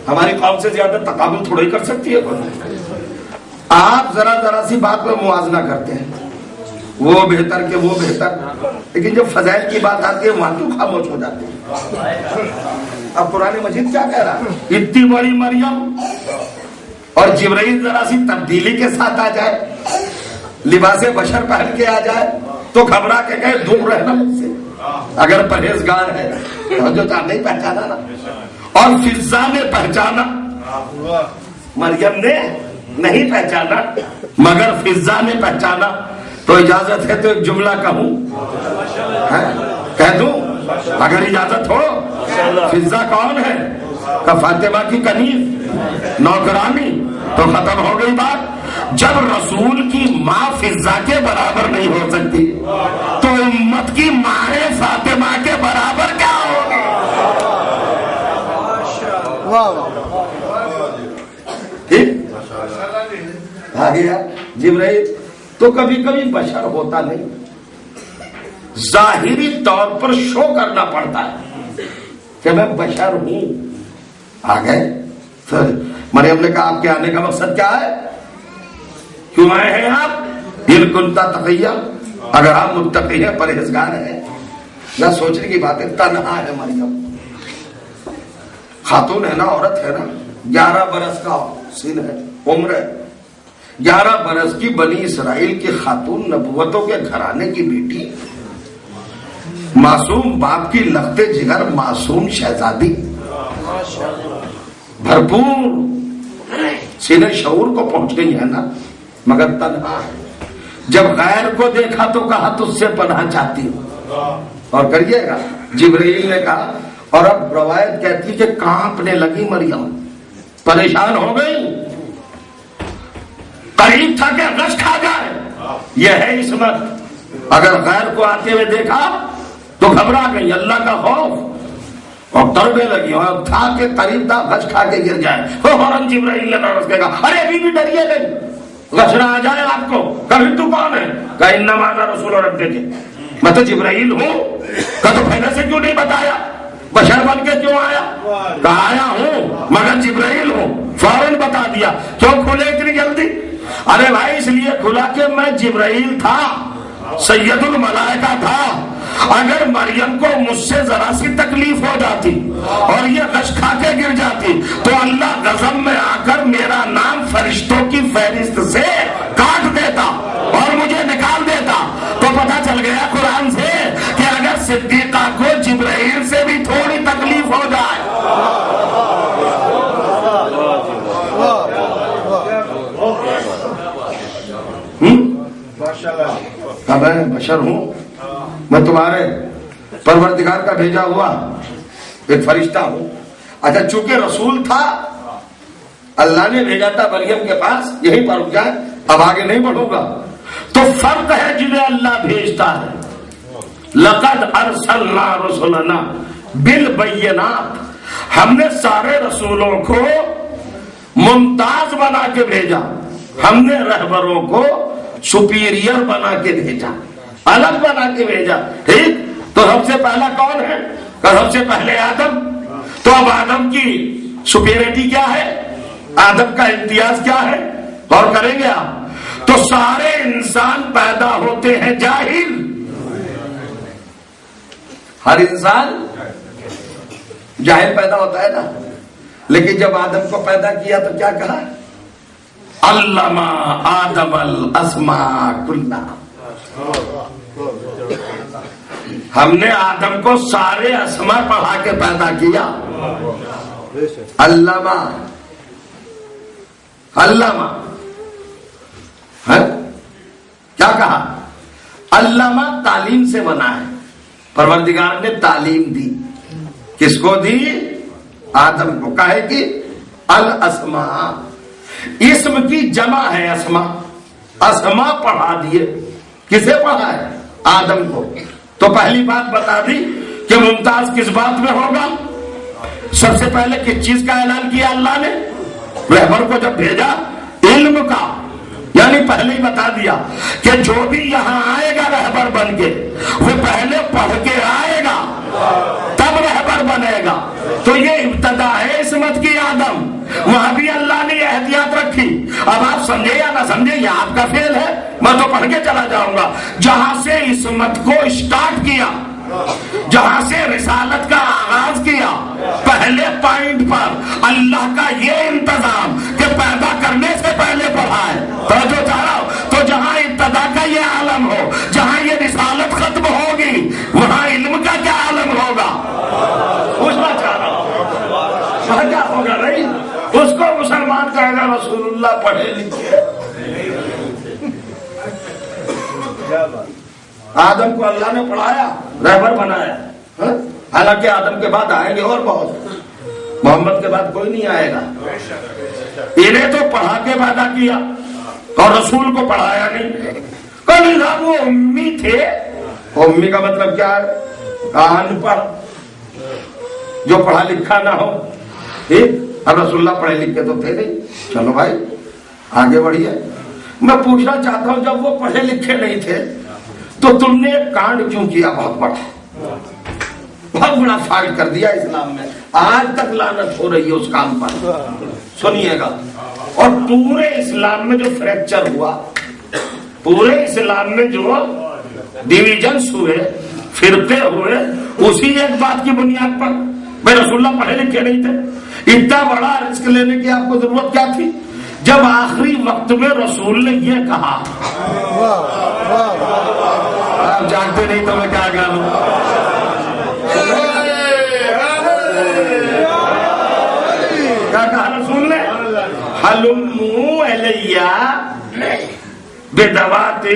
ہماری قوم سے زیادہ تقابل تھوڑا ہی کر سکتی ہے کوئی. آپ ذرا سی بات میں موازنہ کرتے ہیں، وہ بہتر کہ وہ بہتر، لیکن جب فضائل کی بات آتی ہے وہاں کیوں خاموش ہو جاتے ہیں؟ اب قرآن مجید کیا کہہ رہا ہے؟ اتنی بڑی مریم اور جبرائیل ذرا سی تبدیلی کے ساتھ آ جائے، لباس بشر پہن کے آ جائے تو گھبرا کے کہے دور رہنا مجھ سے. اگر پرہیزگار ہے تو جو نہیں پہچانا نا. اور فضا نے پہچانا، مریم نے نہیں پہچانا مگر فضا نے پہچانا. تو اجازت ہے تو ایک جملہ کہوں، کہہ دوں اگر اجازت ہو؟ فضا کون ہے؟ کہ فاطمہ کی کنیز نوکرانی. تو ختم ہو گئی بات. جب رسول کی ماں فضا کے برابر نہیں ہو سکتی تو امت کی ماں فاطمہ کے برابر کیا ہوگی؟ ٹھیک آ گیا. جبرائیل تو کبھی کبھی بشر ہوتا نہیں، ظاہری طور پر شو کرنا پڑتا ہے کہ میں بشر ہوں. آ گئے. مریم نے کہا آپ کے آنے کا مقصد کیا ہے؟ کیوں آئے ہیں آپ؟ دل کنتا تقیہ، اگر آپ متقی ہیں پرہیزگار ہیں. نہ سوچنے کی بات ہے، تنہا ہے مریم، خاتون ہے نا، عورت ہے نا، 11 برس کا سن ہے، عمر ہے. 11 برس کی بنی اسرائیل کی خاتون، نبوتوں کے گھرانے کی بیٹی، معصوم باپ کی لختے جگر، معصوم شہزادی، بھرپور سینے شعور کو پہنچ گئی ہے نا، مگر تنہا. جب غیر کو دیکھا تو کہا تجھ سے پناہ چاہتی ہوں. اور کریے گا. جبرائیل نے کہا، اور اب روایت کہتی کہ کانپنے لگی مریم، پریشان ہو گئی، قریب تھا کہ غش کھا جائے. یہ ہے عصمت. اگر غیر کو آتے ہوئے دیکھا تو گھبرا گئی، اللہ کا خوف، اور ڈرنے لگی، اور تھا کہ قریب تھا غش کھا کے گر جائے. فوراً جبرائیل نے نوس کے کہا، ارے ابھی بھی ڈریے نہیں، غش نہ آ جائے آپ کو. کبھی تو کون ہے؟ کہا انما انا رسول ربک، میں تو جبرائیل ہوں. کہا تو پہلے سے کیوں نہیں بتایا؟ بشر بن کے کیوں آیا؟ کہا آیا ہوں مگر جبرائیل ہوں. فوراً بتا دیا. کیوں کھلے اتنی جلدی؟ ارے بھائی اس لیے کھلا کہ میں جبرائیل تھا، سید الملائکہ تھا. اگر مریم کو مجھ سے ذرا سی تکلیف ہو جاتی اور یہ غش کھا کے گر جاتی تو اللہ غضب میں آ کر میرا نام فرشتوں کی فہرست سے کاٹ دیتا اور مجھے نکال دیتا. تو پتہ چل گیا قرآن سے کہ اگر صدیقہ کو جبرائیل سے بھی تھوڑی تکلیف ہو جائے، میں بشر ہوں، میں تمہارے پروردگار کا بھیجا ہوا ایک فرشتہ ہوں. اچھا چونکہ رسول تھا، اللہ نے بھیجا تھا مریم کے پاس، یہیں پر رک جائے، اب آگے نہیں بڑھوں گا. تو فرق ہے جنہیں اللہ بھیجتا ہے. لقد ارسلنا رسلنا بالبینات، ہم نے سارے رسولوں کو ممتاز بنا کے بھیجا، ہم نے رہبروں کو سپیریئر بنا کے بھیجا، الگ بنا کے بھیجا. ٹھیک. تو سب سے پہلا کون ہے؟ کہ سب سے پہلے آدم. تو اب آدم کی سپیریٹی کیا ہے؟ آدم کا امتیاز کیا ہے؟ اور کریں گے آپ. تو سارے انسان پیدا ہوتے ہیں جاہل، ہر انسان جاہل پیدا ہوتا ہے نا. لیکن جب آدم کو پیدا کیا تو کیا کہا؟ علم آدم الاسماء کلها. ہم نے آدم کو سارے اسماء پڑھا کے پیدا کیا. علامہ علامہ کیا کہا؟ علامہ تعلیم سے بنا ہے. پروردگار نے تعلیم دی. کس کو دی؟ آدم کو. کہے کہ الاسماء اسم کی جمع ہے اسماء. اسماء پڑھا دیے. کسے پڑھا ہے؟ آدم کو. تو پہلی بات بتا دی کہ ممتاز کس بات میں ہوگا. سب سے پہلے کس چیز کا اعلان کیا اللہ نے؟ رہبر کو جب بھیجا علم کا، یعنی پہلے ہی بتا دیا کہ جو بھی یہاں آئے گا رہبر بن کے وہ پہلے پڑھ کے آئے گا. تو یہ ابتدا ہے عصمت کی آدم، وہاں بھی اللہ نے یہ احتیاط رکھی. اب آپ سمجھے یا نہ سمجھے یہ آپ کا فیل ہے، میں تو پڑھ کے چلا جاؤں گا. جہاں سے عصمت کو اسٹارٹ کیا، جہاں سے رسالت کا آغاز کیا، پہلے پوائنٹ پر اللہ کا یہ انتظام کہ پیدا کرنے سے پہلے پڑھائے. توجہ چاہ رہا ہوں. تو جہاں ابتدا کا یہ عالم ہو، جہاں یہ رسالت ختم ہوگی، وہاں علم کا کیا عالم ہوگا؟ پوچھنا چاہ رہا ہوں وہاں کیا ہوگا؟ نہیں اس کو مسلمان کہے گا رسول اللہ پڑھے لکھے. آدم کو اللہ نے پڑھایا، رہبر بنایا. حالانکہ آدم کے بعد آئیں گے اور بہت، محمد کے بعد کوئی نہیں آئے گا. انہیں تو پڑھا کے پیدا کیا اور رسول کو پڑھایا نہیں. کل وہ امی تھے. امی کا مطلب کیا ہے؟ ان پڑھ، جو پڑھا لکھا نہ ہو. ٹھیک، اب رسول اللہ پڑھے لکھے تو تھے نہیں. چلو بھائی آگے بڑھیے. میں پوچھنا چاہتا ہوں جب وہ پڑھے لکھے نہیں تھے تو تم نے ایک کانڈ کیوں کیا؟ بہت بڑا فائٹ کر دیا اسلام میں. آج تک لعنت ہو رہی ہے اس کام پر. سنیے گا. اور پورے اسلام میں جو فریکچر ہوا، پورے اسلام میں جو ڈیویژنس ہوئے، فرقے ہوئے، اسی ایک بات کی بنیاد پر. میں رسول اللہ پڑھے لکھے نہیں تھے. اتنا بڑا رسک لینے کی آپ کو ضرورت کیا تھی جب آخری وقت میں رسول نے یہ کہا؟ آپ جانتے نہیں تو میں کیا کروں. کیا کہا رسول نے؟ حلموا الیہ بدوات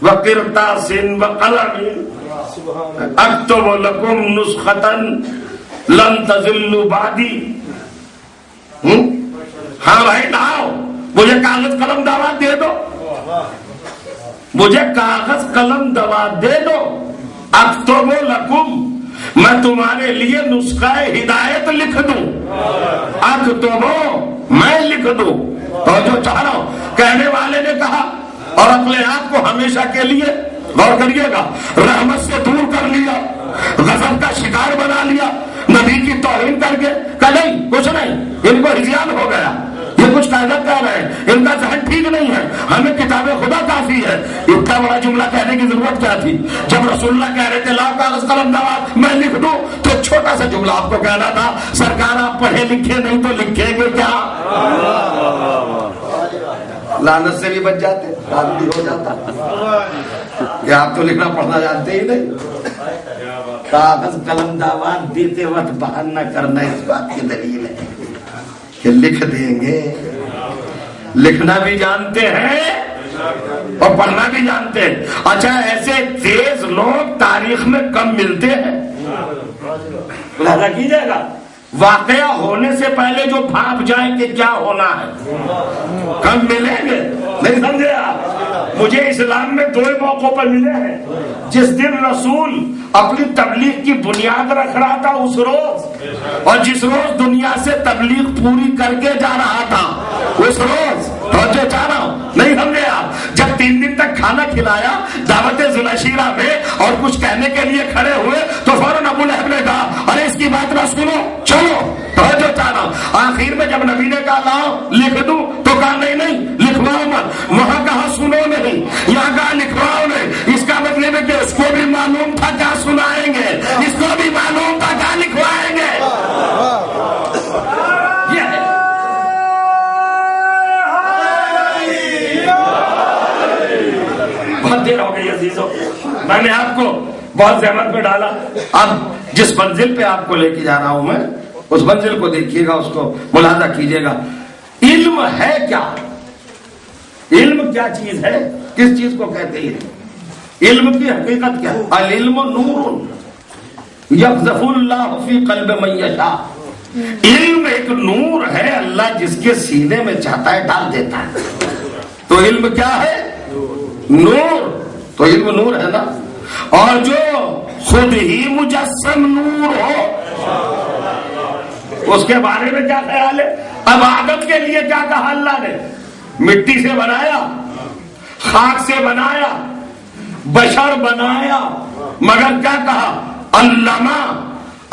وقرطاس وقلم اکتب لکم نسخۃ لن تضلوا بعدی. ہاں بھائی لاؤ، مجھے کاغذ قلم دعوت دے دو، مجھے کاغذ قلم دعوت دے دو. اکتب لکم، میں تمہارے لیے نسخہ ہدایت لکھ دوں. اکتب، میں لکھ دوں. تو جو چاہ رہا ہوں، کہنے والے نے کہا اور اپنے آپ کو ہمیشہ کے لیے، غور کریے گا، رحمت سے دور کر لیا، غضب کا شکار بنا لیا، نبی کی توہین کر کے. کہ نہیں کچھ نہیں، ان کو ہذیان ہو گیا، یہ کچھ قاعدت کہہ رہے ہیں، ان کا ذہن ٹھیک نہیں ہے، ہمیں کتاب خدا کافی ہے. اتنا بڑا جملہ کہنے کی ضرورت کیا تھی؟ جب رسول اللہ کہہ رہے تھے لاؤ کاغذ قلم دعوت میں لکھ دوں، تو چھوٹا سا جملہ آپ کو کہنا تھا، سرکار آپ پڑھے لکھے نہیں تو لکھیں گے کیا؟ لعنت سے بھی بچ جاتے، بھی ہو جاتا. یہ آپ تو لکھنا پڑھنا جانتے ہی نہیں. کاغذ قلم دعوت دیتے وقت بہانہ کرنا اس بات کی دلیل ہے کہ لکھ دیں گے. لکھنا بھی جانتے ہیں اور پڑھنا بھی جانتے ہیں. اچھا ایسے تیز لوگ تاریخ میں کم ملتے ہیں. لہذا کیجیے گا، واقعہ ہونے سے پہلے جو بھاپ جائیں کہ کیا ہونا ہے، کم ملیں گے. نہیں سمجھے آپ؟ مجھے اسلام میں 2 موقعوں پر ملے ہیں. جس دن رسول اپنی تبلیغ کی بنیاد رکھ رہا تھا اس روز، اور جس روز دنیا سے تبلیغ پوری کر کے جا رہا تھا اس روز. توجہ چاہ رہا ہوں، نہیں سمجھے آپ؟ جب 3 دن تک کھانا کھلایا دعوت ذوالعشیرہ میں اور کچھ کہنے کے لیے کھڑے ہوئے تو فوراً ابو لہب نے کہا ارے اس کی بات نہ سنو، چلو. توجہ چاہ رہا ہوں. آخر میں جب نبی نے کہا لاؤ لکھ دوں تو کہا نہیں لکھواؤ مت. وہاں کہا سنو نہیں، یہاں کہا لکھواؤ نہیں. اس کا مطلب ہے کہ اس کو بھی معلوم تھا کیا سنائیں گے، اس کو بھی معلوم تھا کیا لکھوائیں گے. بہت دیر ہو گئی عزیزوں، میں نے آپ کو بہت زحمت میں ڈالا. اب جس منزل پہ آپ کو لے کے جا رہا ہوں میں، اس منزل کو دیکھیے گا، اس کو ملاحظہ کیجیے گا. علم ہے کیا؟ علم کیا چیز ہے؟ کس چیز کو کہتے ہیں؟ علم کی حقیقت کیا ہے؟ العلم نور یقذف اللہ فی قلب من یشاء. علم ایک نور ہے، اللہ جس کے سینے میں چاہتا ہے ڈال دیتا ہے. تو علم کیا ہے؟ نور. تو علم نور ہے نا. اور جو خود ہی مجسم نور ہو اس کے بارے میں کیا خیال ہے؟ اب آدم کے لیے کیا کہا اللہ نے؟ مٹی سے بنایا، خاک سے بنایا، بشر بنایا، مگر کیا کہا؟ علمہ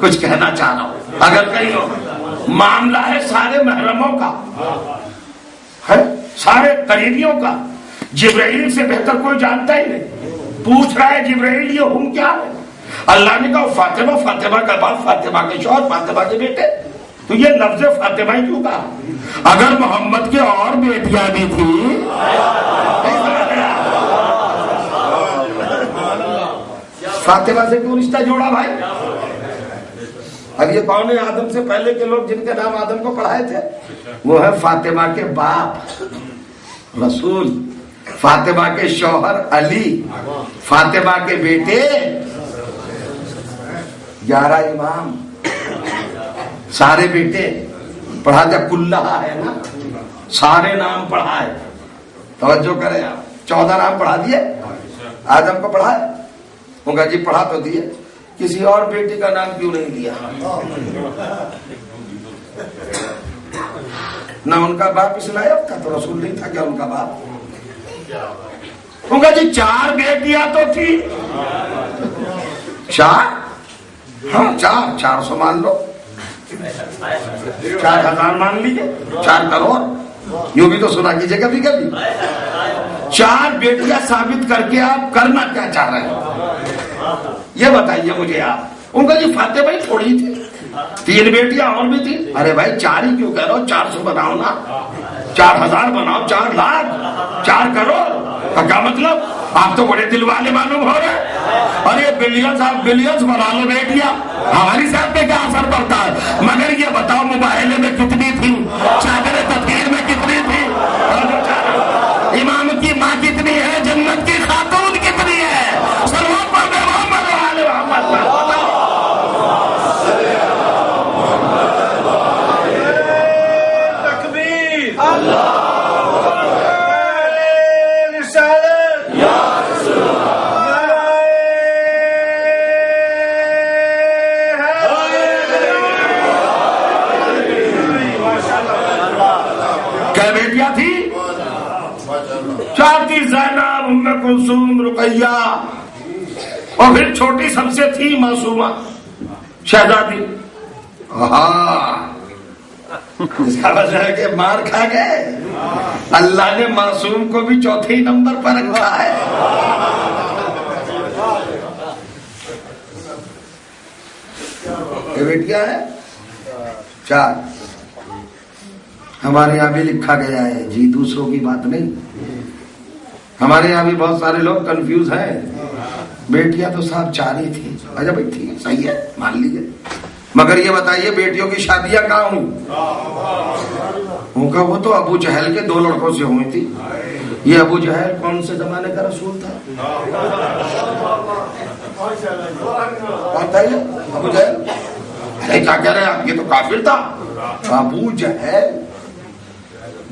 کچھ کہنا چاہ رہا ہوں. اگر کہیں ہو معاملہ ہے سارے محرموں کا ہے، سارے قریبیوں کا. جبرائیل سے بہتر کوئی جانتا ہی نہیں. پوچھ رہا ہے جبرائیل یہ ہم کیا ہے؟ اللہ نے کہا فاطمہ، فاطمہ کا باپ، فاطمہ کے شوہر، فاطمہ کے بیٹے. تو یہ لفظ فاطمہ ہی کیوں کہا؟ اگر محمد کے اور بیٹیاں بھی تھی فاطمہ سے کیوں رشتہ جوڑا بھائی؟ اب یہ کون ہے؟ آدم سے پہلے کے لوگ جن کے نام آدم کو پڑھائے تھے وہ ہے فاطمہ کے باپ رسول، فاطمہ کے شوہر علی، فاطمہ کے بیٹے 11 امام، سارے بیٹے پڑھا دیا. کلہا ہے نا، سارے نام پڑھائے. توجہ کریں آپ، 14 نام پڑھا دیے. آدم کو پڑھائے، وہ کہا جی پڑھا تو دیے، کسی اور بیٹی کا نام کیوں نہیں دیا؟ نہ ان کا باپ اس لائق تھا تو رسول نہیں تھا کیا ان کا باپ؟ وہ کہا جی 4 بیٹیاں تو تھی. 4؟ ہاں 400 مان لو، 4000 مان لیجیے، 4 کروڑ. یوں بھی تو سنا کیجیے کبھی کبھی. 4 بیٹیاں ثابت کر کے آپ کرنا کیا چاہ رہے ہیں یہ بتائیے مجھے آپ. ان کا جی فاطمہ ہی تھوڑی تھی، 3 بیٹیاں اور بھی تھی. ارے بھائی 4 ہی کیوں کہہ رہا ہو؟ 400 بناؤ نا، 4000 بناؤ، 4 لاکھ، 4 کروڑ کا کیا مطلب؟ آپ تو بڑے دل والے معلوم ہو رہے. اور یہ بلینز، آپ بلینز بنا لو بیٹیاں، ہماری صاحب پہ کیا اثر پڑتا ہے؟ مگر یہ بتاؤ مباہلے میں کتنی تھی، چادر تطہیر میں کتنی تھی، امام کی ماں کتنی ہے، جنت کی خاتون کتنی ہے؟ سلوات پڑھ دے محمد و آل محمد پر. تکبیر، اللہ رسالت، یا رسول کیا بیٹیاں تھی؟ 4 تھی، زینب، ام کلثوم، رقیہ، اور پھر چھوٹی سب سے تھی معصومہ شہزادی. ہاں اس کا وجہ ہے کہ مار کھا گئے. اللہ نے معصوم کو بھی 4تھے نمبر پر رکھا ہے. یہ بیٹیاں ہیں 4. ہمارے یہاں بھی لکھا گیا ہے جی، دوسروں کی بات نہیں. ہمارے یہاں بھی بہت سارے لوگ کنفیوز ہیں. بیٹیاں تو صاحب 4 ہی تھی. اچھا بھائی ٹھیک ہے، صحیح ہے، مان لیجیے. مگر یہ بتائیے بیٹیوں کی شادیاں کہاں ہوئی؟ ان کا وہ تو ابو جہل کے 2 لڑکوں سے ہوئی تھی. یہ ابو جہل کون سے زمانے کا رسول تھا؟ کون تھا یہ ابو جہل؟ کیا کہہ رہے ہیں آپ؟ یہ تو کافر تھا. ابو جہل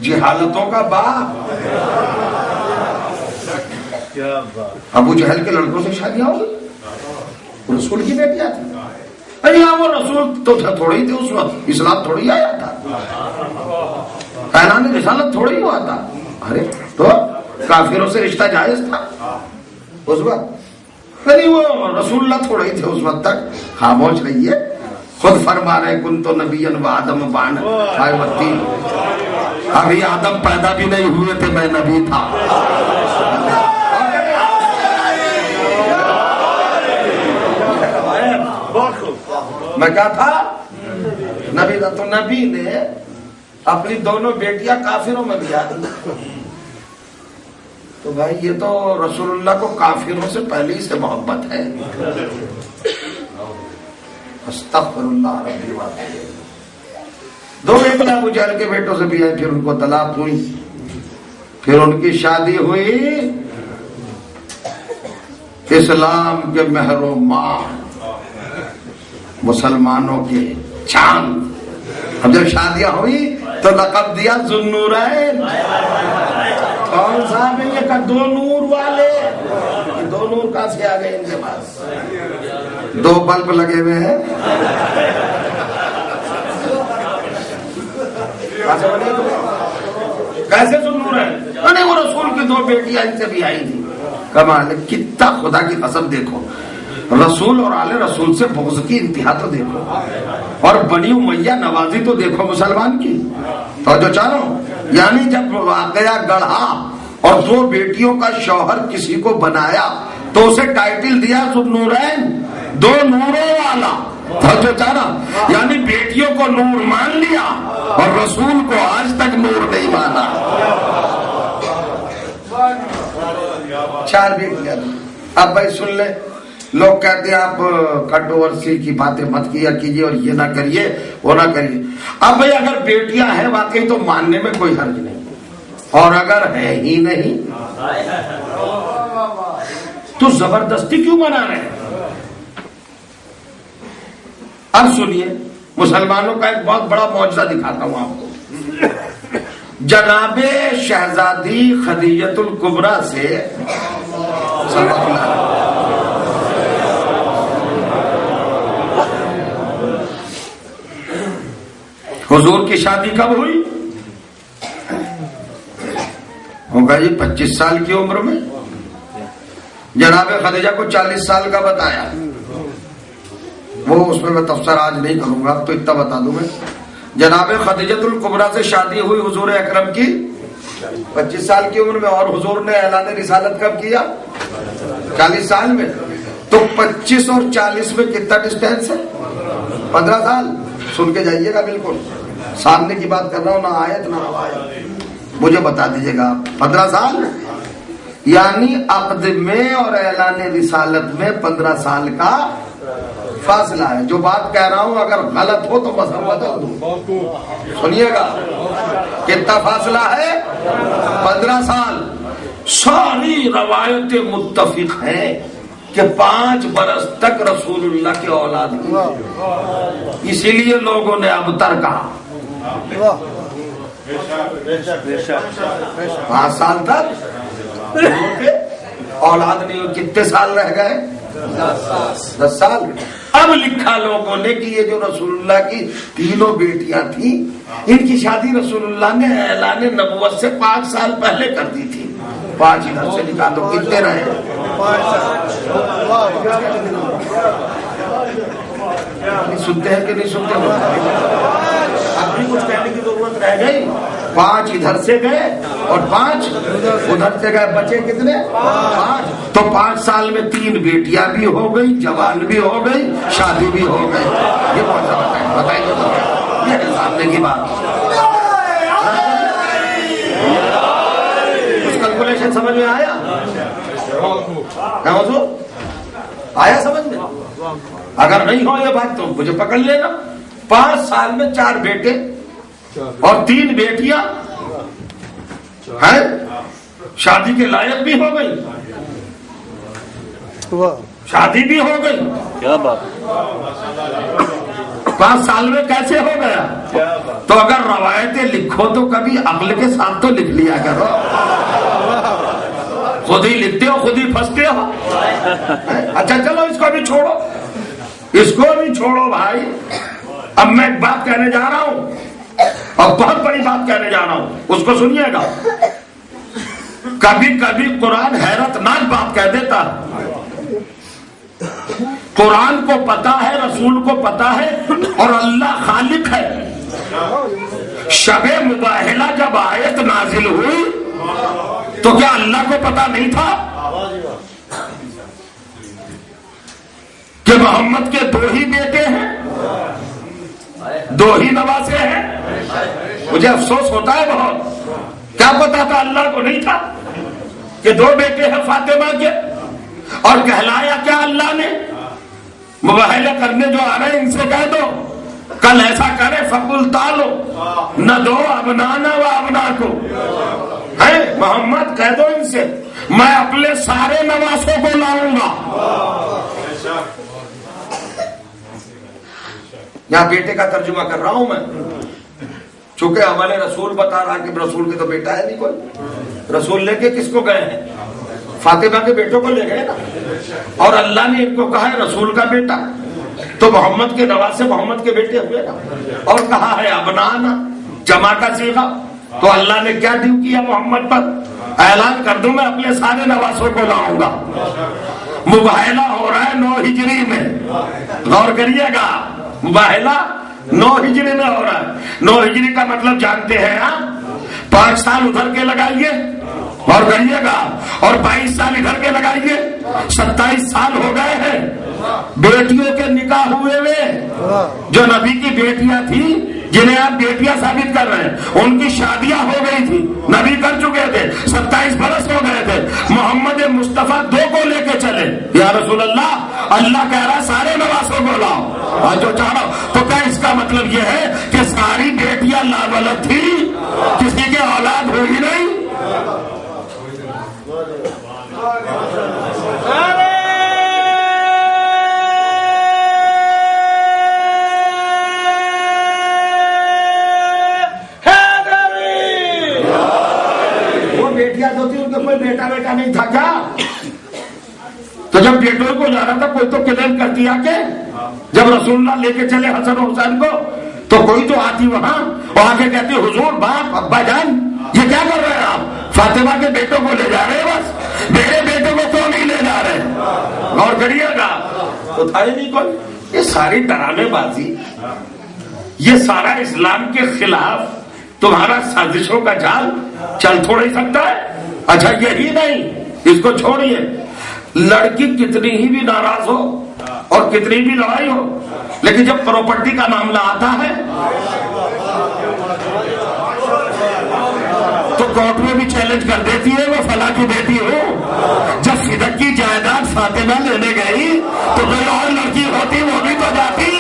جہالتوں کا باپ. ابو جہل کے لڑکوں سے شادیاں ہو گئی، رسول کی بیٹیاں تھیں. ارے وہ رسول تو تھوڑی تھے اس وقت، اسلام تھوڑی آیا تھا، اعلان رسالت تھوڑی ہوا تھا. ارے تو کافروں سے رشتہ جائز تھا اس وقت؟ ارے وہ رسول اللہ تھوڑے ہی تھے اس وقت تک. خاموش رہیے. خود فرما رہے کن تو نبی و آدم بان وتی، ابھی آدم پیدا بھی نہیں ہوئے تھے میں نبی تھا. میں کیا تھا؟ نبی تھا. تو نبی نے اپنی دونوں بیٹیاں کافروں میں بھی آ دی. تو بھائی یہ تو رسول اللہ کو کافروں سے پہلے ہی سے محبت ہے. استغفر اللہ ربی واتوب. 2 بیٹیاں ابو جہل کے بیٹوں سے بھی آئی، پھر ان کو طلاق ہوئی، پھر ان کی شادی ہوئی اسلام کے مہر و ماہ، مسلمانوں کے چاند. اب جب شادیاں ہوئی تو لقب دیا ذوالنورین. کون صاحب ہیں یہ؟ 2 نور والے. 2 نور کہاں سے آ گئے ان کے پاس؟ 2 بلب لگے ہوئے ہیں. کیسے ذوالنورین؟ نہیں وہ رسول کی 2 بیٹیاں ان سے بھی آئی تھی. کمال ہے. کتنا خدا کی قسم دیکھو، رسول اور آل رسول سے بغض کی انتہا تو دیکھو، اور بنی امیہ نوازی تو دیکھو مسلمان کی۔ تو جو چاہو یعنی جب واقعہ گڑھا اور 2 بیٹیوں کا شوہر کسی کو بنایا تو اسے ٹائٹل دیا ذوالنورین، 2 نوروں والا۔ جو چاہنا یعنی بیٹیوں کو نور مان لیا اور رسول کو آج تک نور نہیں مانا۔ 4 بیٹیاں۔ اب بھائی سن لے، لوگ کہتے ہیں آپ کنٹروورسی کی باتیں مت کیا کیجیے اور یہ نہ کریے وہ نہ کریے۔ اب بھائی اگر بیٹیاں ہیں واقعی تو ماننے میں کوئی حرج نہیں، اور اگر ہے ہی نہیں تو زبردستی کیوں منا رہے ہیں؟ اب سنیے، مسلمانوں کا ایک بہت بڑا معجزہ دکھاتا ہوں آپ کو۔ جناب شہزادی خدیجۃ الکبریٰ سے حضور کی شادی کب ہوئی؟ ہوگا جی 25 سال کی عمر میں۔ جناب خدیجہ کو 40 سال کا بتایا، وہ اس میں تفسیر آج نہیں کروں گا، تو اتنا بتا دوں میں، جناب خدیجۃ الکبریٰ سے شادی ہوئی حضور اکرم کی 25 سال کی عمر میں، اور حضور نے اعلان رسالت کب کیا؟ 40 سال میں۔ تو 25 اور 40 میں کتنا ڈسٹینس ہے؟ 15 سال۔ سن کے جائیے گا، بالکل سامنے کی بات کر رہا ہوں، نہ آیت نہ روایت، مجھے بتا دیجیے گا۔ 15 سال یعنی عقد میں اور اعلان رسالت میں 15 سال کا فاصلہ ہے۔ جو بات کہہ رہا ہوں اگر غلط ہو تو بس بتا دوں، سنیے گا کتنا فاصلہ ہے؟ 15 سال۔ ساری روایتیں متفق ہیں کہ 5 برس تک رسول اللہ کی اولاد کی، اسی لیے لوگوں نے ابتر کہا۔ 5 سال تک اولاد نہیں ہوئی۔ کتنے سال رہ گئے؟ 10 سال۔ اب لکھا لوگوں نے کہ یہ جو رسول اللہ کی 3 بیٹیاں تھیں، ان کی شادی رسول اللہ نے اعلان نبوت سے 5 سال پہلے کر دی تھی۔ 5 ادھر سے نکالو، کتنے رہے؟ سنتے ہیں کہ نہیں سنتے؟ اب بھی کچھ کہنے کی ضرورت رہ گئی؟ 5 ادھر سے گئے اور 5 ادھر سے گئے، بچے کتنے؟ 5۔ تو 5 سال میں 3 بیٹیاں بھی ہو گئی، جوان بھی ہو گئی، شادی بھی ہو گئی۔ یہ کون سا بتائیے؟ یہ سامنے کی بات۔ کچھ کیلکولیشن سمجھ میں آیا؟ آیا سمجھ میں؟ اگر نہیں ہو یہ بات تو مجھے پکڑ لینا۔ 5 سال میں 4 بیٹے اور 3 بیٹیاں ہیں، شادی کے لائق بھی ہو گئی، شادی بھی ہو گئی۔ کیا بات! 5 سال میں کیسے ہو گیا؟ تو اگر روایتیں لکھو تو کبھی عقل کے ساتھ تو لکھ لیا کرو، خود ہی لکھتے ہو خود ہی پھنستے ہو۔ اچھا چلو اس کو بھی چھوڑو، اس کو بھی چھوڑو بھائی۔ اب میں ایک بات کہنے جا رہا ہوں اور بہت بڑی بات کہنے جا رہا ہوں، اس کو سنیے گا۔ کبھی کبھی قرآن حیرت ناک بات کہہ دیتا ہے۔ قرآن کو پتا ہے، رسول کو پتا ہے، اور اللہ خالق ہے۔ شب مباہلہ جب آیت نازل ہوئی تو کیا اللہ کو پتا نہیں تھا کہ محمد کے 2 ہی بیٹے ہیں، 2 ہی نواسے ہیں؟ مجھے افسوس ہوتا ہے بہت۔ کیا پتا تھا؟ اللہ کو نہیں تھا کہ 2 بیٹے ہیں فاطمہ کے؟ اور کہلایا کیا اللہ نے؟ مباہلہ کرنے جو آ رہے ہیں ان سے کہہ دو کل ایسا کرے، فقل تالو نہ دو ابنانا و ابناکو، ہے محمد کہہ دو ان سے میں اپنے سارے نواسوں کو لاؤں گا۔ یہاں بیٹے کا ترجمہ کر رہا ہوں میں، چونکہ ہمارے رسول بتا رہا کہ رسول کے تو بیٹا ہے نہیں کوئی۔ رسول لے کے کس کو گئے ہیں؟ فاطمہ کے بیٹوں کو لے گئے نا، اور اللہ نے ان کو کہا ہے رسول کا بیٹا، تو محمد کے نواسے محمد کے بیٹے ہوئے نا، اور کہا ہے ابنانا جمع کا صیغہ، تو اللہ نے کیا ڈیو کیا محمد پر؟ اعلان کر دوں میں اپنے سارے نواسوں کو لاؤں گا۔ مباہلہ ہو رہا ہے 9 ہجری میں، غور کریے گا، مباہلہ 9 ہجری میں ہو رہا ہے۔ 9 ہجری کا مطلب جانتے ہیں آپ، 5 سال ادھر کے لگائیے اور کریے گا، اور 22 سال ادھر کے لگائیے، 27 سال ہو گئے ہیں بیٹیوں کے نکاح ہوئے ہوئے۔ جو نبی کی بیٹیاں تھیں جنہیں آپ بیٹیاں ثابت کر رہے ہیں، ان کی شادیاں ہو گئی تھی، نبی کر چکے تھے، 27 برس ہو گئے تھے۔ محمد مصطفیٰ 2 کو لے کے چلے، یا رسول اللہ، اللہ کہہ رہا سارے نواسوں کو لاؤ اور جو چاہو۔ تو کیا اس کا مطلب یہ ہے کہ ساری بیٹیاں لاولد تھی، کسی کے اولاد ہوئی نہیں؟ بیٹیاں جو تھی ان کا کوئی بیٹا نہیں تھا کیا؟ تو جب بیٹوں کو جا رہا تھا کوئی تو کلیم کر دیا کہ جب رسول اللہ لے کے چلے حسن حسین کو تو کوئی تو آتی وہاں اور آ کے کہتی حضور باپ ابا جان یہ کیا کر رہے ہیں آپ؟ فاطمہ کے بیٹوں کو لے جا رہے ہیں، بس میرے بیٹوں کو کیوں نہیں لے جا رہے؟ غور کریے گا، تو تھا ہی نہیں کوئی۔ یہ ساری ڈرامے بازی، یہ سارا اسلام کے خلاف تمہارا سازشوں کا جال چل تھوڑا ہی سکتا ہے۔ اچھا یہی نہیں، اس کو چھوڑیے، لڑکی کتنی ہی بھی ناراض ہو اور کتنی بھی لڑائی ہو، لیکن جب پراپرٹی کا معاملہ آتا ہے تو کورٹ میں بھی چیلنج کر دیتی ہے وہ فلاں کی بیٹی ہو۔ جب صدق کی جائیداد فاطمہ لینے گئی تو کوئی اور لڑکی ہوتی وہ بھی تو جاتی۔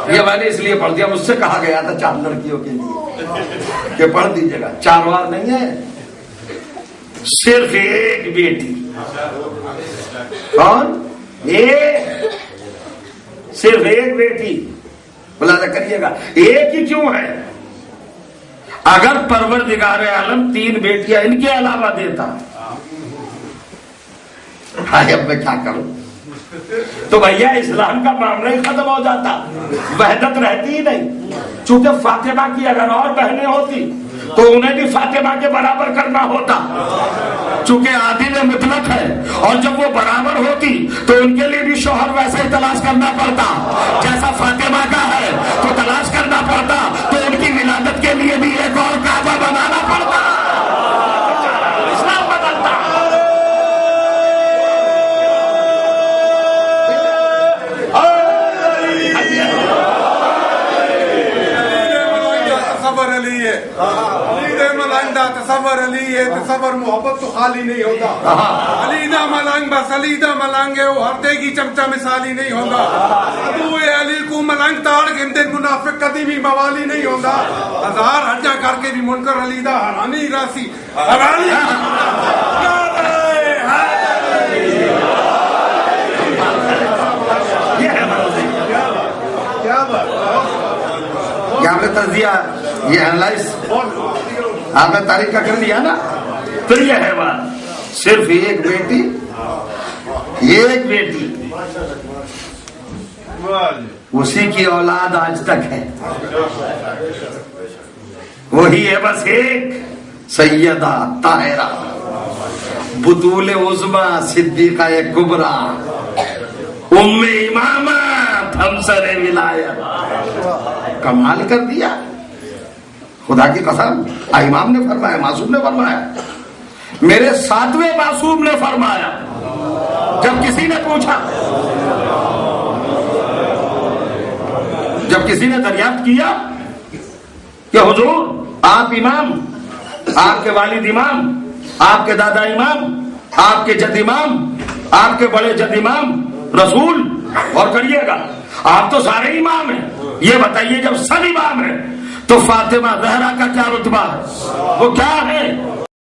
یہ میں نے اس لیے پڑھ دیا، مجھ سے کہا گیا تھا 4 لڑکیوں کے لیے کہ پڑھ دیجیے گا، 4 بار نہیں ہے، صرف ایک بیٹی۔ کون؟ صرف ایک بیٹی۔ ملاحظہ کریے گا، ایک ہی کیوں ہے؟ اگر پروردگار عالم 3 بیٹیاں ان کے علاوہ دیتا، ہائے اب میں کیا کروں، تو بھیا اسلام کا معاملہ ہی ختم ہو جاتا، وحدت رہتی ہی نہیں۔ چونکہ فاطمہ کی اگر اور بہنیں ہوتی تو انہیں بھی فاطمہ کے برابر کرنا ہوتا، چونکہ عادل مطلق ہے، اور جب وہ برابر ہوتی تو ان کے لیے بھی شوہر ویسا ہی تلاش کرنا پڑتا جیسا فاطمہ کا ہے، تو تلاش کرنا پڑتا، تو ان کی ولادت کے لیے بھی ایک اور کعبہ بنانا پڑتا، اسلام بدلتا۔ تصور علی ہے، تصور محبت تو خالی نہیں ہوتا۔ علی دا ملنگ بس علی دا ملنگ ہے، وہ ہرتے کی چمچہ مثالی نہیں ہوگا۔ ادو علی کو ملنگ تاڑ گندن منافق کدی بھی موالی نہیں ہوگا۔ 1000 حجہ کر کے بھی منکر علی دا حرانی راسی حرانی۔ یہاں پہ تجزیہ، یہ اینالائز آپ نے تاریخ کا کر لیا نا، پھر یہ ہے بات، صرف ایک بیٹی، ایک بیٹی، اسی کی اولاد آج تک ہے، وہی ہے بس ایک، سیدہ طاہرہ بطول عظمی صدیقہ کبریٰ ام امامہ ہمسر ولایت۔ کمال کر دیا، خدا کی قسم، امام نے فرمایا، معصوم نے فرمایا، میرے 7ویں معصوم نے فرمایا، جب کسی نے پوچھا، جب کسی نے دریافت کیا کہ حضور آپ امام، آپ کے والد امام، آپ کے دادا امام، آپ کے جد امام، آپ کے بڑے جد امام رسول، اور کریے گا آپ تو سارے امام ہیں، یہ بتائیے جب سب امام ہیں تو فاطمہ زہرا کا کیا رتبہ ہے؟ وہ کیا ہے؟